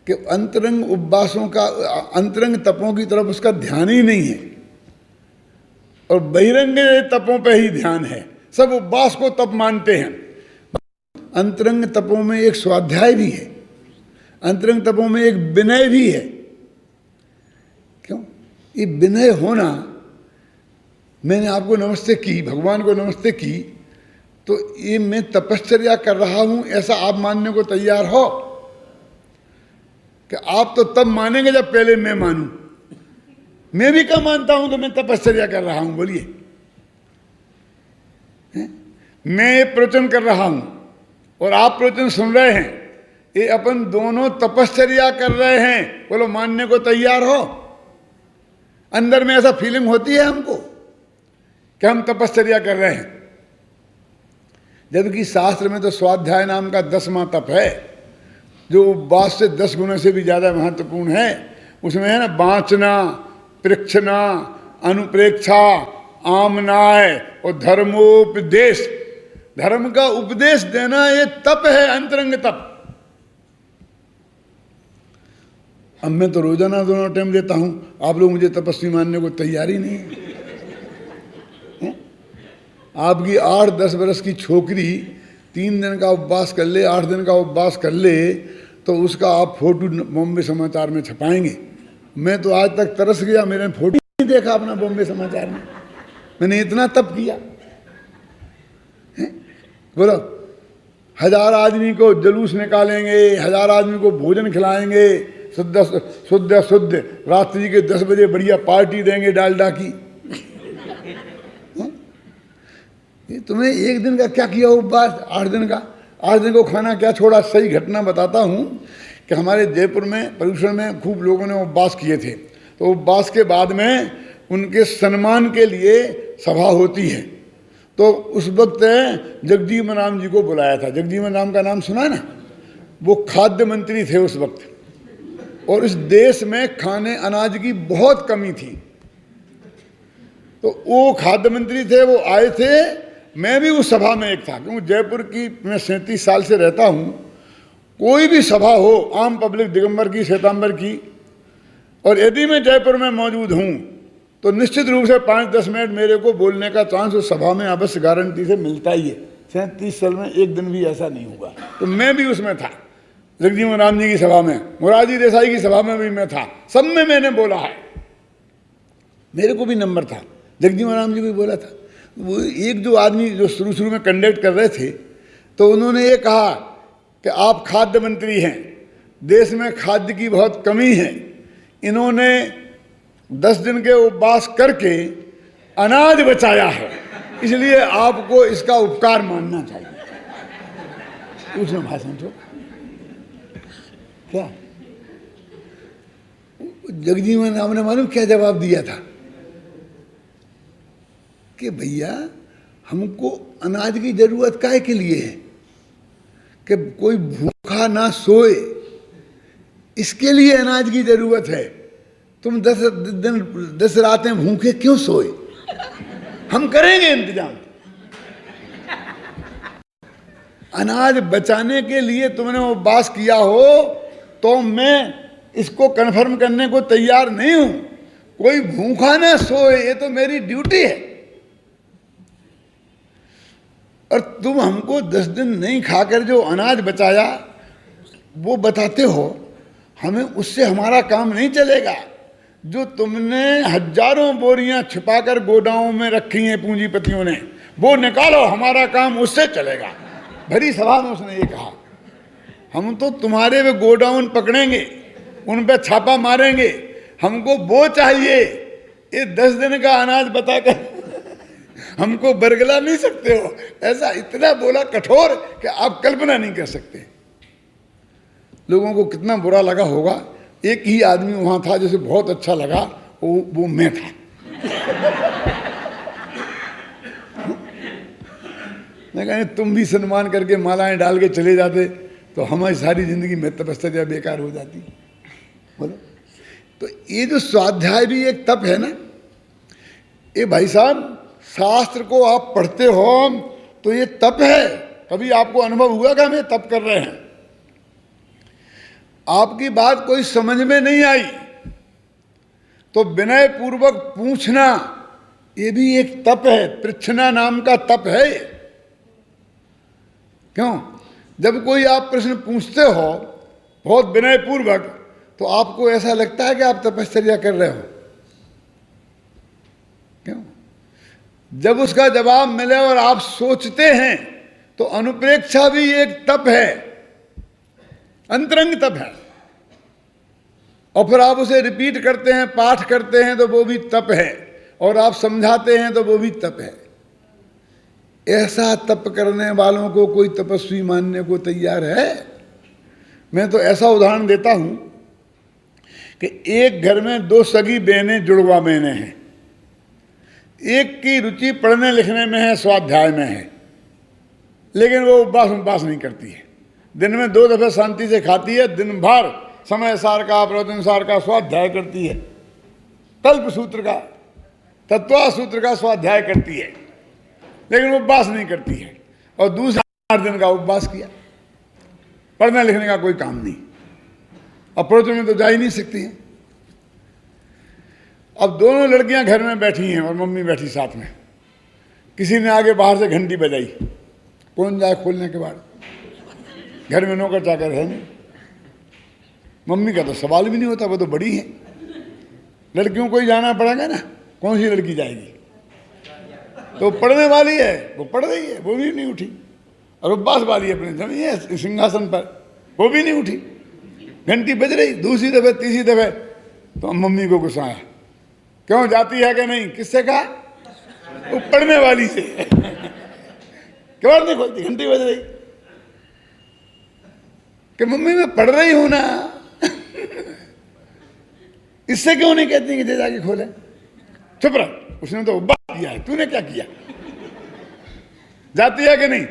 कि अंतरंग उपवासों का, अंतरंग तपों की तरफ उसका ध्यान ही नहीं है, और बहिरंग तपों पे ही ध्यान है। सब उपवास को तप मानते हैं। अंतरंग तपों में एक स्वाध्याय भी है, अंतरंग तपों में एक विनय भी है। क्यों? ये विनय होना, मैंने आपको नमस्ते की, भगवान को नमस्ते की, तो ये मैं तपश्चर्या कर रहा हूं ऐसा आप मानने को तैयार हो? कि आप तो तब मानेंगे जब पहले मैं मानूं। मैं भी कब मानता हूं कि मैं तपश्चर्या कर रहा हूं? बोलिए। मैं ये प्रवचन कर रहा हूं और आप प्रवचन सुन रहे हैं, ये अपन दोनों तपश्चर्या कर रहे हैं, बोलो मानने को तैयार हो? अंदर में ऐसा फीलिंग होती है हमको कि हम तपश्चर्या कर रहे हैं, जबकि शास्त्र में तो स्वाध्याय नाम का 10वां तप है, जो उपवास से 10 गुना से भी ज्यादा महत्वपूर्ण है। उसमें है ना, बाँचना, पृक्षना, अनुप्रेक्षा, आमनाय और धर्मोपदेश। धर्म का उपदेश देना ये तप है, अंतरंग तप। अब मैं तो रोजाना दोनों टाइम देता हूं, आप लोग मुझे तपस्वी मानने को तैयार ही नहीं है। आपकी 8-10 बरस की छोकरी 3 दिन का उपवास कर ले, 8 दिन का उपवास कर ले, तो उसका आप फोटो बॉम्बे समाचार में छपाएंगे। मैं तो आज तक तरस गया, मैंने फोटो नहीं देखा अपना बॉम्बे समाचार में। मैंने इतना तप किया। बोलो, 1000 आदमी को जुलूस निकालेंगे, 1000 आदमी को भोजन खिलाएंगे, शुद्ध रात्रि के 10 बजे बढ़िया पार्टी देंगे डालडा की। ये तुम्हें एक दिन का क्या किया उपवास? 8 दिन का, 8 दिन को खाना क्या छोड़ा? सही घटना बताता हूँ कि हमारे जयपुर में पर्यूषण में खूब लोगों ने उपवास किए थे, तो उपवास के बाद में उनके सम्मान के लिए सभा होती है। तो उस वक्त जगजीवन राम जी को बुलाया था। जगजीवन राम का नाम सुना ना? वो खाद्य मंत्री थे उस वक्त, और इस देश में खाने अनाज की बहुत कमी थी। तो वो खाद्य मंत्री थे, वो आए थे। मैं भी उस सभा में एक था, क्योंकि जयपुर की मैं 37 साल से रहता हूँ। कोई भी सभा हो, आम पब्लिक, दिगंबर की, श्वेतांबर की, और यदि मैं जयपुर में मौजूद हूँ तो निश्चित रूप से 5-10 मिनट मेरे को बोलने का चांस उस सभा में अवश्य गारंटी से मिलता ही है। 37 साल में एक दिन भी ऐसा नहीं हुआ। तो मैं भी उसमें था, जगजीवन राम जी की सभा में, मोरारजी देसाई की सभा में भी मैं था, सब में मैंने बोला है। मेरे को भी नंबर था, जगजीवन राम जी को भी बोला था। वो एक जो आदमी जो शुरू में कंडक्ट कर रहे थे, तो उन्होंने ये कहा कि आप खाद्य मंत्री हैं, देश में खाद्य की बहुत कमी है, इन्होंने 10 दिन के उपवास करके अनाज बचाया है, इसलिए आपको इसका उपकार मानना चाहिए। उसने भाषण तो क्या जगजीवन राम ने मालूम क्या जवाब दिया था कि भैया हमको अनाज की जरूरत काहे के लिए है? कि कोई भूखा ना सोए, इसके लिए अनाज की जरूरत है। तुम 10 दिन 10 रातें भूखे क्यों सोए? हम करेंगे इंतजाम। अनाज बचाने के लिए तुमने उपवास किया हो तो मैं इसको कन्फर्म करने को तैयार नहीं हूं। कोई भूखा ना सोए, ये तो मेरी ड्यूटी है। और तुम हमको 10 दिन नहीं खाकर जो अनाज बचाया वो बताते हो, हमें उससे हमारा काम नहीं चलेगा। जो तुमने हजारों बोरियां छिपाकर गोडाउन में रखी हैं पूंजीपतियों ने, वो निकालो, हमारा काम उससे चलेगा। भरी सभा में उसने ये कहा। हम तो तुम्हारे वे गोडाउन पकड़ेंगे, उन पे छापा मारेंगे, हमको वो चाहिए। ये 10 दिन का अनाज बताकर हमको बरगला नहीं सकते हो। ऐसा इतना बोला कठोर कि आप कल्पना नहीं कर सकते। लोगों को कितना बुरा लगा होगा। एक ही आदमी वहां था जिसे बहुत अच्छा लगा, वो मैं था। मैं कहा तुम भी सम्मान करके मालाएं डाल के चले जाते तो हमारी सारी जिंदगी में तपस्या बेकार हो जाती। बोलो, तो ये जो स्वाध्याय भी एक तप है ना। ये भाई साहब, शास्त्र को आप पढ़ते हो तो ये तप है। कभी आपको अनुभव हुआ कि हम ये तप कर रहे हैं? आपकी बात कोई समझ में नहीं आई तो विनय पूर्वक पूछना, ये भी एक तप है। पृच्छना नाम का तप है। क्यों? जब कोई आप प्रश्न पूछते हो बहुत विनय पूर्वक, तो आपको ऐसा लगता है कि आप तपश्चर्या कर रहे हो। क्यों? जब उसका जवाब मिले और आप सोचते हैं तो अनुप्रेक्षा भी एक तप है, अंतरंग तप है। और फिर आप उसे रिपीट करते हैं, पाठ करते हैं, तो वो भी तप है। और आप समझाते हैं तो वो भी तप है। ऐसा तप करने वालों को कोई तपस्वी मानने को तैयार है? मैं तो ऐसा उदाहरण देता हूं कि एक घर में 2 सगी बहनें, जुड़वा बहनें हैं। एक की रुचि पढ़ने लिखने में है, स्वाध्याय में है, लेकिन वो उपवास नहीं करती है। दिन में 2 दफे शांति से खाती है, दिन भर समय सार का, प्रवचन का स्वाध्याय करती है, कल्प सूत्र का, तत्वा सूत्र का स्वाध्याय करती है, लेकिन उपवास नहीं करती है। और दूसरा 8 दिन का उपवास किया, पढ़ने लिखने का कोई काम नहीं, और प्रवचन में तो जा ही नहीं सकती हैं। अब दोनों लड़कियां घर में बैठी हैं और मम्मी बैठी साथ में। किसी ने आगे बाहर से घंटी बजाई, कौन जाए खोलने के बाद? घर में नौकर चाकर है नहीं। मम्मी का तो सवाल भी नहीं होता, वो तो बड़ी है। लड़कियों को ही जाना पड़ेगा ना, कौन सी लड़की जाएगी? तो पढ़ने वाली है, वो पढ़ रही है, वो भी नहीं उठी। और उपवास वाली है अपने जमी है सिंहासन पर, वो भी नहीं उठी। घंटी बज रही, दूसरी दफे तीसरी दफे, तो मम्मी को गुस्सा आया। क्यों जाती है कि नहीं? किससे कहा? वो पढ़ने वाली से। क्यों नहीं खोलती? घंटी बज रही कि मम्मी मैं पढ़ रही हूं ना। इससे क्यों नहीं कहती कि जाके खोले? चुप रह, उसने तो उपवास किया है, तूने क्या किया? जाती है कि नहीं?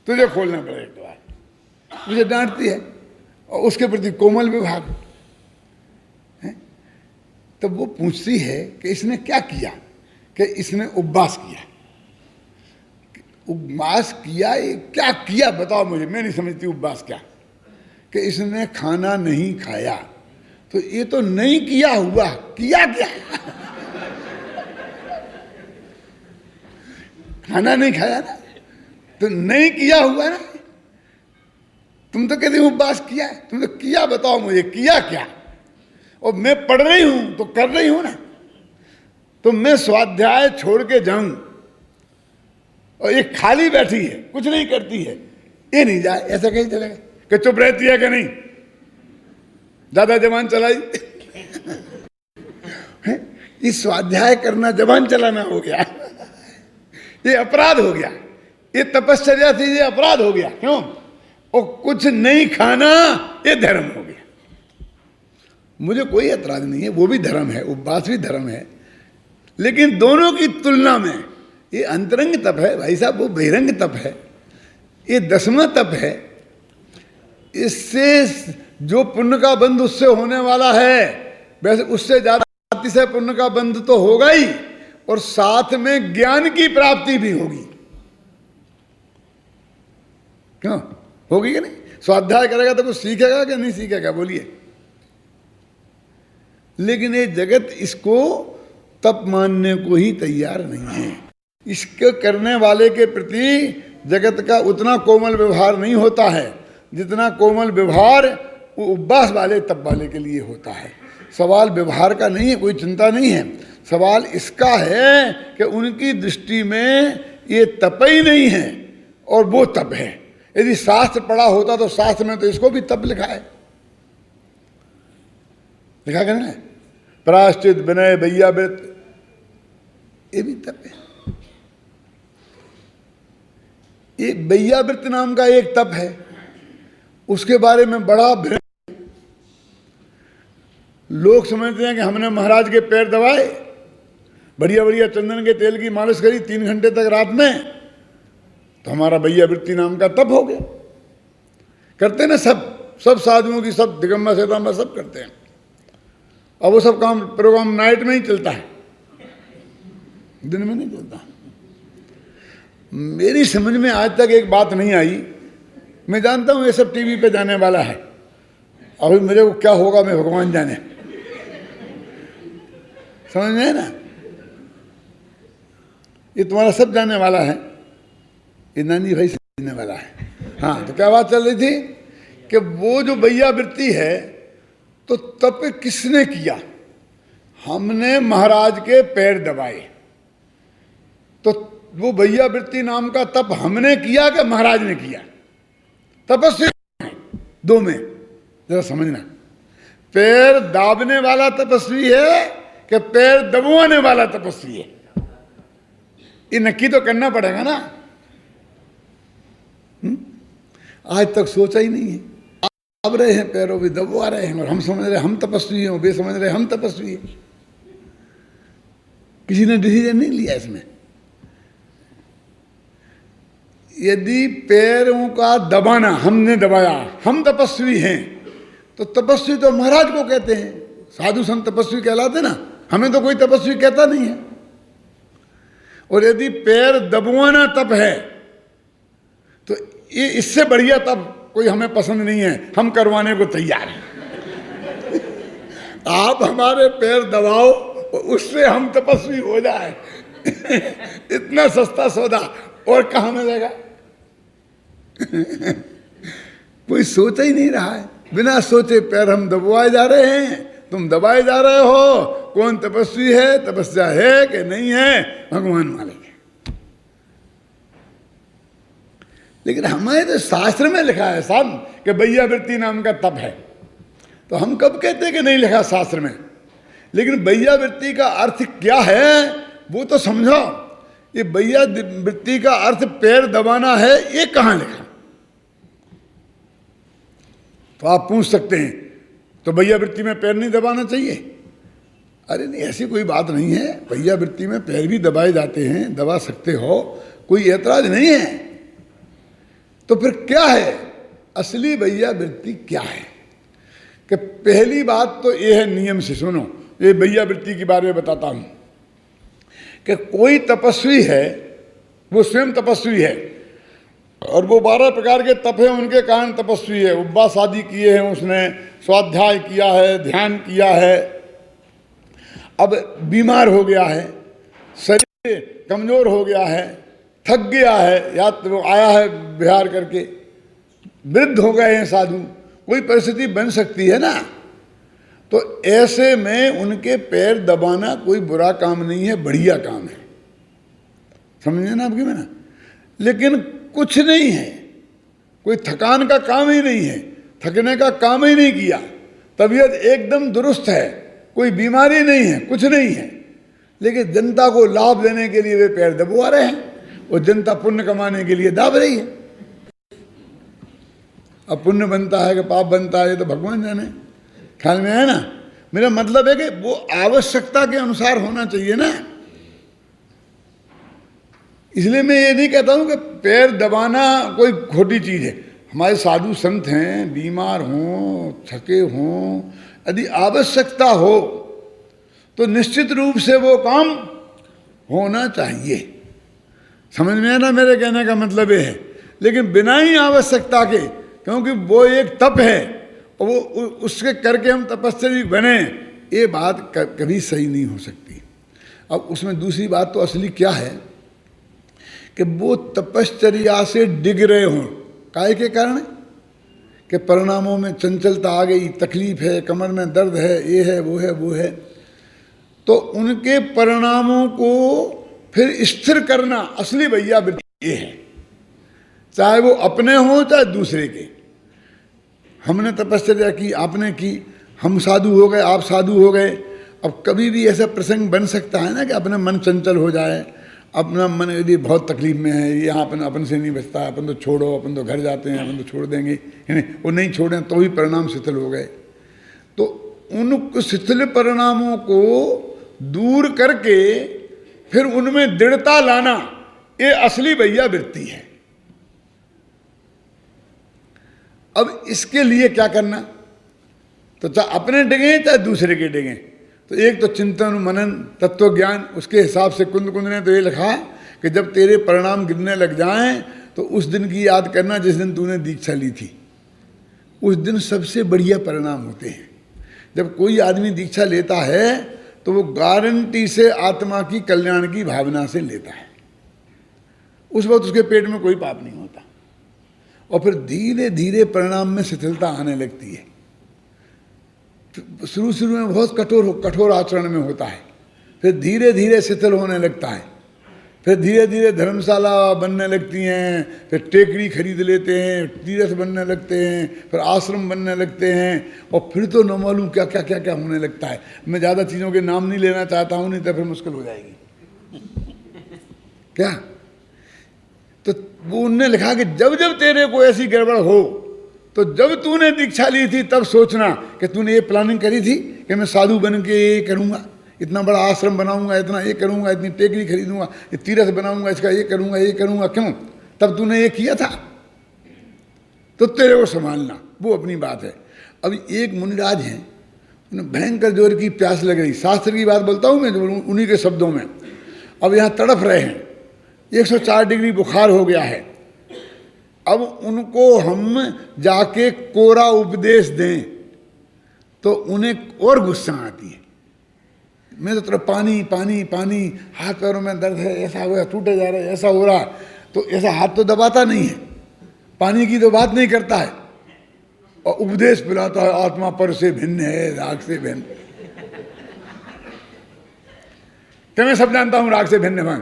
तुझे खोलना पड़ेगा एक बार। मुझे डांटती है और उसके प्रति कोमल व्यवहार है। तब वो पूछती है कि इसने क्या किया? कि इसने उपवास किया। उपवास किया, ये क्या किया बताओ मुझे, मैं नहीं समझती उपवास क्या। कि इसने खाना नहीं खाया, तो ये तो नहीं किया हुआ, किया क्या? खाना नहीं खाया ना, तो नहीं किया हुआ ना। तुम तो कहते हो उपवास किया है, तुम तो किया बताओ मुझे, किया क्या? और मैं पढ़ रही हूं तो कर रही हूं ना। तो मैं स्वाध्याय छोड़ के जाऊं और ये खाली बैठी है, कुछ नहीं करती है, ये नहीं जाए, ऐसा कहीं चलेगा? कि चुप रहती है कि नहीं? ज्यादा जबान चलाई। ये स्वाध्याय करना जबान चलाना हो गया, ये अपराध हो गया। ये तपश्चर्या थी, ये अपराध हो गया। क्यों? और कुछ नहीं खाना, ये धर्म हो गया। मुझे कोई ऐतराज नहीं है, वो भी धर्म है, उपवास भी धर्म है। लेकिन दोनों की तुलना में ये अंतरंग तप है भाई साहब, वो बहिरंग तप है, ये 10वां तप है। इससे जो पुण्य का बंध उससे होने वाला है, वैसे उससे ज्यादा से पुण्य का बंध तो होगा ही, और साथ में ज्ञान की प्राप्ति भी होगी। क्यों होगी कि नहीं? स्वाध्याय करेगा तो कुछ सीखेगा कि नहीं सीखेगा, बोलिए। लेकिन ये जगत इसको तप मानने को ही तैयार नहीं है। इसके करने वाले के प्रति जगत का उतना कोमल व्यवहार नहीं होता है जितना कोमल व्यवहार वो उपवास वाले तप वाले के लिए होता है। सवाल व्यवहार का नहीं है, कोई चिंता नहीं है। सवाल इसका है कि उनकी दृष्टि में ये तप ही नहीं है और वो तप है। यदि शास्त्र पढ़ा होता तो शास्त्र में तो इसको भी तप लिखा है, लिखा क्या ना, प्रायश्चित, विनय, वैयावृत, ये भी तप है। एक वैयावृत नाम का एक तप है, उसके बारे में बड़ा भ्रम। लोग समझते हैं कि हमने महाराज के पैर दबाए, बढ़िया बढ़िया चंदन के तेल की मालिश करी 3 घंटे तक रात में, तो हमारा वैयावृत्ति नाम का तप हो गया। करते ना सब साधुओं की, सब दिगंबर श्वेतांबर सब करते हैं। अब वो सब काम प्रोग्राम नाइट में ही चलता है, दिन में नहीं चलता। मेरी समझ में आज तक एक बात नहीं आई। मैं जानता हूं ये सब टीवी पे जाने वाला है, अभी मेरे को क्या होगा मैं भगवान जाने, समझ में है ना। ये तुम्हारा सब जाने वाला है, ये नानी भाई से जाने वाला है। हाँ, तो क्या बात चल रही थी कि वो जो वैयावृत्ति है, तो तप किसने किया? हमने महाराज के पैर दबाए। तो वो वैयावृत्ति नाम का तप हमने किया कि महाराज ने किया? तपस्वी दो में जरा समझना। पैर दाबने वाला तपस्वी है कि पैर दबवाने वाला तपस्वी है? ये नक्की तो करना पड़ेगा ना। आज तक सोचा ही नहीं है। दाब रहे हैं, पैरों भी दबवा रहे हैं, और हम समझ रहे हम तपस्वी हैं, वे समझ रहे हम तपस्वी हैं। किसी ने डिसीजन नहीं लिया इसमें। यदि पैरों का दबाना हमने दबाया, हम तपस्वी हैं, तो तपस्वी तो महाराज को कहते हैं। साधु संत तपस्वी कहलाते ना, हमें तो कोई तपस्वी कहता नहीं है। और यदि पैर दबवाना तप है, तो ये इससे बढ़िया तप कोई हमें पसंद नहीं है, हम करवाने को तैयार हैं। आप हमारे पैर दबाओ, उससे हम तपस्वी हो जाए। इतना सस्ता सौदा और कहाँ मिलेगा? कोई सोच ही नहीं रहा है। बिना सोचे पैर हम दबवाए जा रहे हैं, तुम दबाए जा रहे हो। कौन तपस्वी है, तपस्या है कि नहीं है, भगवान मालिक है। लेकिन हमारे तो शास्त्र में लिखा है साहब कि वैयावृत्ति नाम का तप है, तो हम कब कहते हैं कि नहीं लिखा शास्त्र में? लेकिन वैयावृत्ति का अर्थ क्या है वो तो समझो। ये वैयावृत्ति का अर्थ पैर दबाना है, ये कहाँ लिखा? तो आप पूछ सकते हैं तो वैयावृत्ति में पैर नहीं दबाना चाहिए? अरे नहीं, ऐसी कोई बात नहीं है। वैयावृत्ति में पैर भी दबाए जाते हैं, दबा सकते हो, कोई ऐतराज नहीं है। तो फिर क्या है असली वैयावृत्ति? क्या है कि पहली बात तो ये है, नियम से सुनो, ये वैयावृत्ति के बारे में बताता हूं कि कोई तपस्वी है, वो स्वयं तपस्वी है, और वो 12 प्रकार के तप हैं, उनके कारण तपस्वी है। उपवास आदि किए हैं उसने, स्वाध्याय किया है, ध्यान किया है। अब बीमार हो गया है, शरीर कमजोर हो गया है, थक गया है, या तो आया है विहार करके, वृद्ध हो गए हैं साधु, कोई परिस्थिति बन सकती है ना। तो ऐसे में उनके पैर दबाना कोई बुरा काम नहीं है, बढ़िया काम है। समझे ना आपकी मैंने? लेकिन कुछ नहीं है, कोई थकान का काम ही नहीं है, थकने का काम ही नहीं किया, तबीयत एकदम दुरुस्त है, कोई बीमारी नहीं है, कुछ नहीं है, लेकिन जनता को लाभ देने के लिए वे पैर दबवा रहे हैं, और जनता पुण्य कमाने के लिए दाब रही है। अब पुण्य बनता है कि पाप बनता है, ये तो भगवान जाने। ख्याल में है ना? मेरा मतलब है कि वो आवश्यकता के अनुसार होना चाहिए ना। इसलिए मैं ये नहीं कहता हूं कि पैर दबाना कोई खोटी चीज है। हमारे साधु संत हैं, बीमार हों, थके हों, यदि आवश्यकता हो तो निश्चित रूप से वो काम होना चाहिए। समझ में है ना मेरे कहने का मतलब ये है। लेकिन बिना ही आवश्यकता के, क्योंकि वो एक तप है और वो उसके करके हम तपस्वी बने, ये बात कभी सही नहीं हो सकती। अब उसमें दूसरी बात तो असली क्या है कि वो तपश्चर्या से डिग रहे हों, काहे के कारण कि परिणामों में चंचलता आ गई, तकलीफ है, कमर में दर्द है, ये है, वो है, वो है, तो उनके परिणामों को फिर स्थिर करना असली भैया ये है, चाहे वो अपने हों चाहे दूसरे के। हमने तपश्चर्या की, आपने की, हम साधु हो गए, आप साधु हो गए। अब कभी भी ऐसा प्रसंग बन सकता है ना कि अपना मन चंचल हो जाए, अपना मन यदि बहुत तकलीफ में है, यहाँ अपन से नहीं बचता, अपन तो छोड़ो, अपन तो घर जाते हैं, अपन तो छोड़ देंगे, वो नहीं छोड़ें तो भी परिणाम शिथिल हो गए। तो उन शिथिल परिणामों को दूर करके फिर उनमें दृढ़ता लाना, ये असली भैया वृत्ति है। अब इसके लिए क्या करना, तो चाहे अपने डिगे चाहे दूसरे के डिगे, तो एक तो चिंतन मनन तत्व ज्ञान, उसके हिसाब से कुंद ने तो ये लिखा कि जब तेरे परिणाम गिरने लग जाएं तो उस दिन की याद करना जिस दिन तूने दीक्षा ली थी। उस दिन सबसे बढ़िया परिणाम होते हैं। जब कोई आदमी दीक्षा लेता है तो वो गारंटी से आत्मा की कल्याण की भावना से लेता है। उस वक्त उसके पेट में कोई पाप नहीं होता और फिर धीरे धीरे परिणाम में शिथिलता आने लगती है। शुरू में बहुत कठोर आचरण में होता है, फिर धीरे धीरे शिथिल होने लगता है, फिर धीरे धीरे धर्मशाला बनने लगती हैं, फिर टेकड़ी खरीद लेते हैं, तीर्थ बनने लगते हैं, फिर आश्रम बनने लगते हैं, और फिर तो न मालूम क्या क्या क्या क्या होने लगता है। मैं ज़्यादा चीज़ों के नाम नहीं लेना चाहता हूँ, नहीं तो फिर मुश्किल हो जाएगी। क्या तो वो उनने लिखा कि जब जब तेरे को ऐसी गड़बड़ हो, तो जब तूने दीक्षा ली थी तब सोचना कि तूने ये प्लानिंग करी थी कि मैं साधु बन के ये करूँगा, इतना बड़ा आश्रम बनाऊंगा, इतना ये करूँगा, इतनी टेकरी खरीदूंगा, ये तीर्थ बनाऊंगा, इसका ये करूँगा, ये करूँगा। क्यों? तब तूने ये किया था तो तेरे को संभालना, वो अपनी बात है। अब एक मुनिराज हैं, उन्हें भयंकर जोर की प्यास लग रही, शास्त्र की बात बोलता हूँ मैं उन्हीं के शब्दों में। अब यहाँ तड़फ रहे हैं, 104 डिग्री बुखार हो गया है। अब उनको हम जाके कोरा उपदेश दें तो उन्हें और गुस्सा आती है। मैं तो तरफ पानी पानी पानी, हाथ पैरों में दर्द है, ऐसा हो रहा, टूटे जा रहा है, ऐसा हो रहा, तो ऐसा हाथ तो दबाता नहीं है, पानी की तो बात नहीं करता है, और उपदेश पिलाता है आत्मा पर से भिन्न है, राग से भिन्न। क्या मैं सब जानता हूं राग से भिन्न है,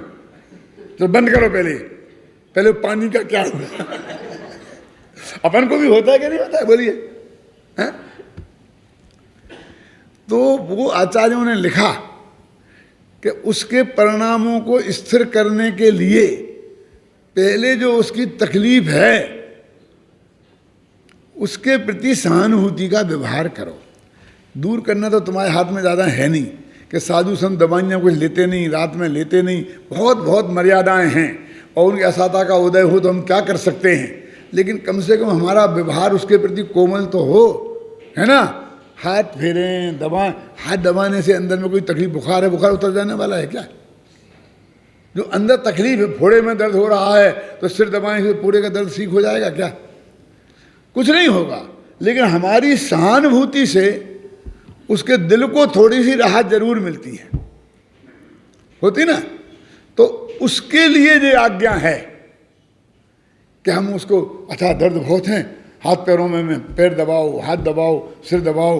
तो बंद करो पहले पानी का क्या होगा। अपन को भी होता है कि नहीं होता है, बोलिए। तो वो आचार्यों ने लिखा कि उसके परिणामों को स्थिर करने के लिए पहले जो उसकी तकलीफ है उसके प्रति सहानुभूति का व्यवहार करो। दूर करना तो तुम्हारे हाथ में ज़्यादा है नहीं कि साधु संत दवाइयाँ कुछ लेते नहीं, रात में लेते नहीं, बहुत बहुत मर्यादाएं हैं और उनकी असाता का उदय हो तो हम क्या कर सकते हैं, लेकिन कम से कम हमारा व्यवहार उसके प्रति कोमल तो हो, है ना। हाथ फेरें, दबाएं, हाथ दबाने से अंदर में कोई तकलीफ, बुखार है, बुखार उतर जाने वाला है क्या? जो अंदर तकलीफ है, फोड़े में दर्द हो रहा है तो सिर दबाने से पूरे का दर्द ठीक हो जाएगा क्या? कुछ नहीं होगा। लेकिन हमारी सहानुभूति से उसके दिल को थोड़ी सी राहत जरूर मिलती है, होती ना। तो उसके लिए ये आज्ञा है कि हम उसको, अच्छा दर्द बहुत है, हाथ पैरों में पैर दबाओ, हाथ दबाओ, सिर दबाओ,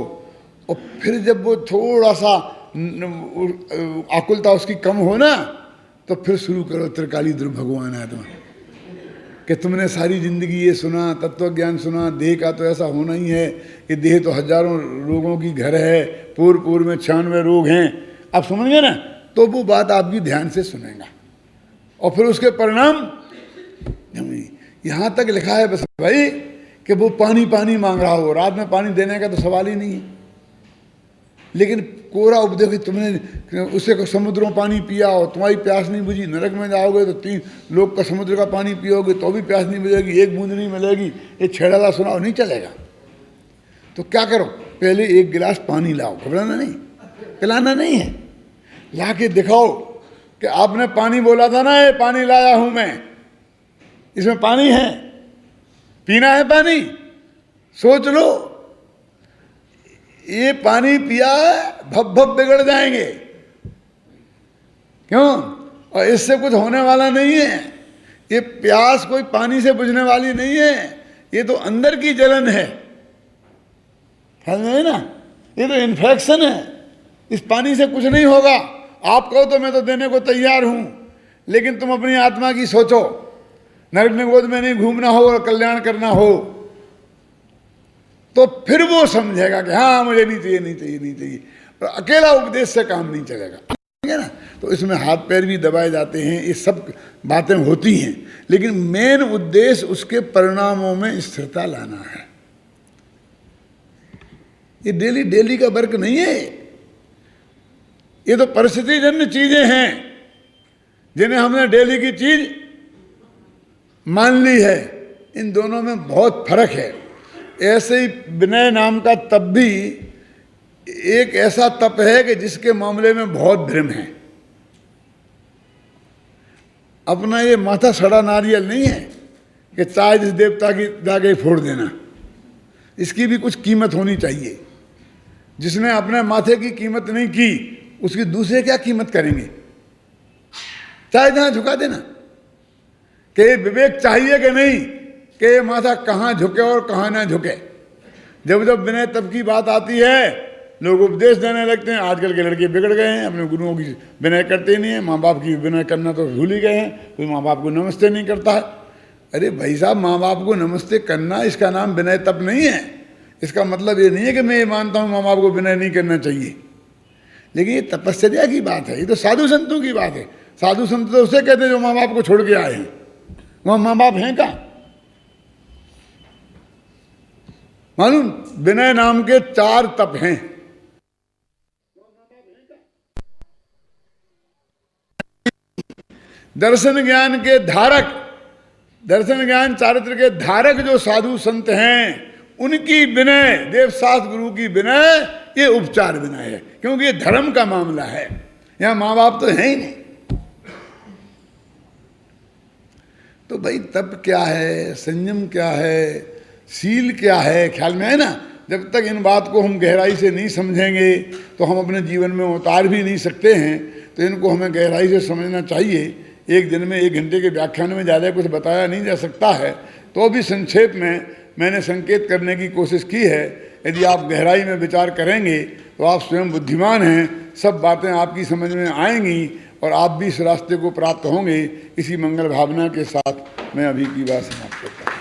और फिर जब वो थोड़ा सा आकुलता उसकी कम हो ना, तो फिर शुरू करो त्रिकाली दुर्भगवान आत्मा कि तुमने सारी जिंदगी ये सुना, तत्व ज्ञान सुना, देह का तो ऐसा होना ही है, ये देह तो हजारों रोगों की घर है, पूर्व में 96 रोग हैं, आप समझ ना। तो वो बात आप भी ध्यान से सुनेगा और फिर उसके परिणाम। यहाँ तक लिखा है बस भाई कि वो पानी पानी मांग रहा हो, रात में पानी देने का तो सवाल ही नहीं है। लेकिन कोरा उपदेश कि तुमने उसे समुद्रों पानी पिया और तुम्हारी प्यास नहीं बुझी, नरक में जाओगे तो 3 लोग का समुद्र का पानी पियोगे तो भी प्यास नहीं बुझेगी, 1 बूंद नहीं मिलेगी, ये छेड़ाला सुनाओ नहीं चलेगा। तो क्या करो, पहले 1 गिलास पानी लाओ, घबराना नहीं, पिलाना नहीं है, ला के दिखाओ कि आपने पानी बोला था ना, ये पानी लाया हूं मैं, इसमें पानी है, पीना है पानी, सोच लो ये पानी पिया भब भब बिगड़ जाएंगे, क्यों? और इससे कुछ होने वाला नहीं है, ये प्यास कोई पानी से बुझने वाली नहीं है, ये तो अंदर की जलन है, ख्याल में है ना, ये तो इन्फेक्शन है, इस पानी से कुछ नहीं होगा। आप कहो तो मैं तो देने को तैयार हूं, लेकिन तुम अपनी आत्मा की सोचो, नरक निगोद में नहीं घूमना हो और कल्याण करना हो, तो फिर वो समझेगा कि हाँ मुझे नहीं चाहिए, नहीं चाहिए, नहीं चाहिए। और अकेला उपदेश से काम नहीं चलेगा, ठीक है ना। तो इसमें हाथ पैर भी दबाए जाते हैं, ये सब बातें होती हैं, लेकिन मेन उद्देश्य उसके परिणामों में स्थिरता लाना है। ये डेली डेली का वर्क नहीं है, ये तो परिस्थितिजन्य चीजें हैं जिन्हें हमने डेली की चीज मान ली है। इन दोनों में बहुत फर्क है। ऐसे ही विनय नाम का तप भी एक ऐसा तप है कि जिसके मामले में बहुत भ्रम है। अपना ये माथा सड़ा नारियल नहीं है कि चाय जिस देवता की जाके फोड़ देना, इसकी भी कुछ कीमत होनी चाहिए। जिसने अपने माथे की कीमत नहीं की, उसकी दूसरे क्या कीमत करेंगे? चाहे जहां झुका देना, कि विवेक चाहिए कि नहीं कि ये माथा कहाँ झुके और कहाँ ना झुके। जब जब विनय तप की बात आती है, लोग उपदेश देने लगते हैं। आजकल के लड़के बिगड़ गए हैं, अपने गुरुओं की विनय करते नहीं हैं, माँ बाप की विनय करना तो भूल ही गए हैं। कोई माँ बाप को नमस्ते नहीं करता है। अरे भाई साहब, माँ बाप को नमस्ते करना इसका नाम विनय तप नहीं है। इसका मतलब ये नहीं है कि मैं ये मानता हूँ माँ बाप को विनय नहीं करना चाहिए, लेकिन ये तपस्या की बात है, ये तो साधु संतों की बात है। साधु संत तो उसे कहते हैं जो माँ बाप को छोड़ के आए हैं। वहाँ माँ बाप हैं क्या? मालूम, विनय नाम के 4 तप हैं। दर्शन ज्ञान के धारक, दर्शन ज्ञान चारित्र के धारक जो साधु संत हैं, उनकी विनय, देवशास्त्र गुरु की विनय, ये उपचार विनय है, क्योंकि ये धर्म का मामला है। यहां माँ बाप तो है ही नहीं। तो भाई तप क्या है, संयम क्या है, शील क्या है, ख्याल में है ना। जब तक इन बात को हम गहराई से नहीं समझेंगे तो हम अपने जीवन में उतार भी नहीं सकते हैं। तो इनको हमें गहराई से समझना चाहिए। एक दिन में 1 घंटे के व्याख्यान में ज़्यादा कुछ बताया नहीं जा सकता है, तो भी संक्षेप में मैंने संकेत करने की कोशिश की है। यदि आप गहराई में विचार करेंगे तो आप स्वयं बुद्धिमान हैं, सब बातें आपकी समझ में आएंगी और आप भी इस रास्ते को प्राप्त होंगे। इसी मंगल भावना के साथ मैं अभी की बात समाप्त करता हूँ।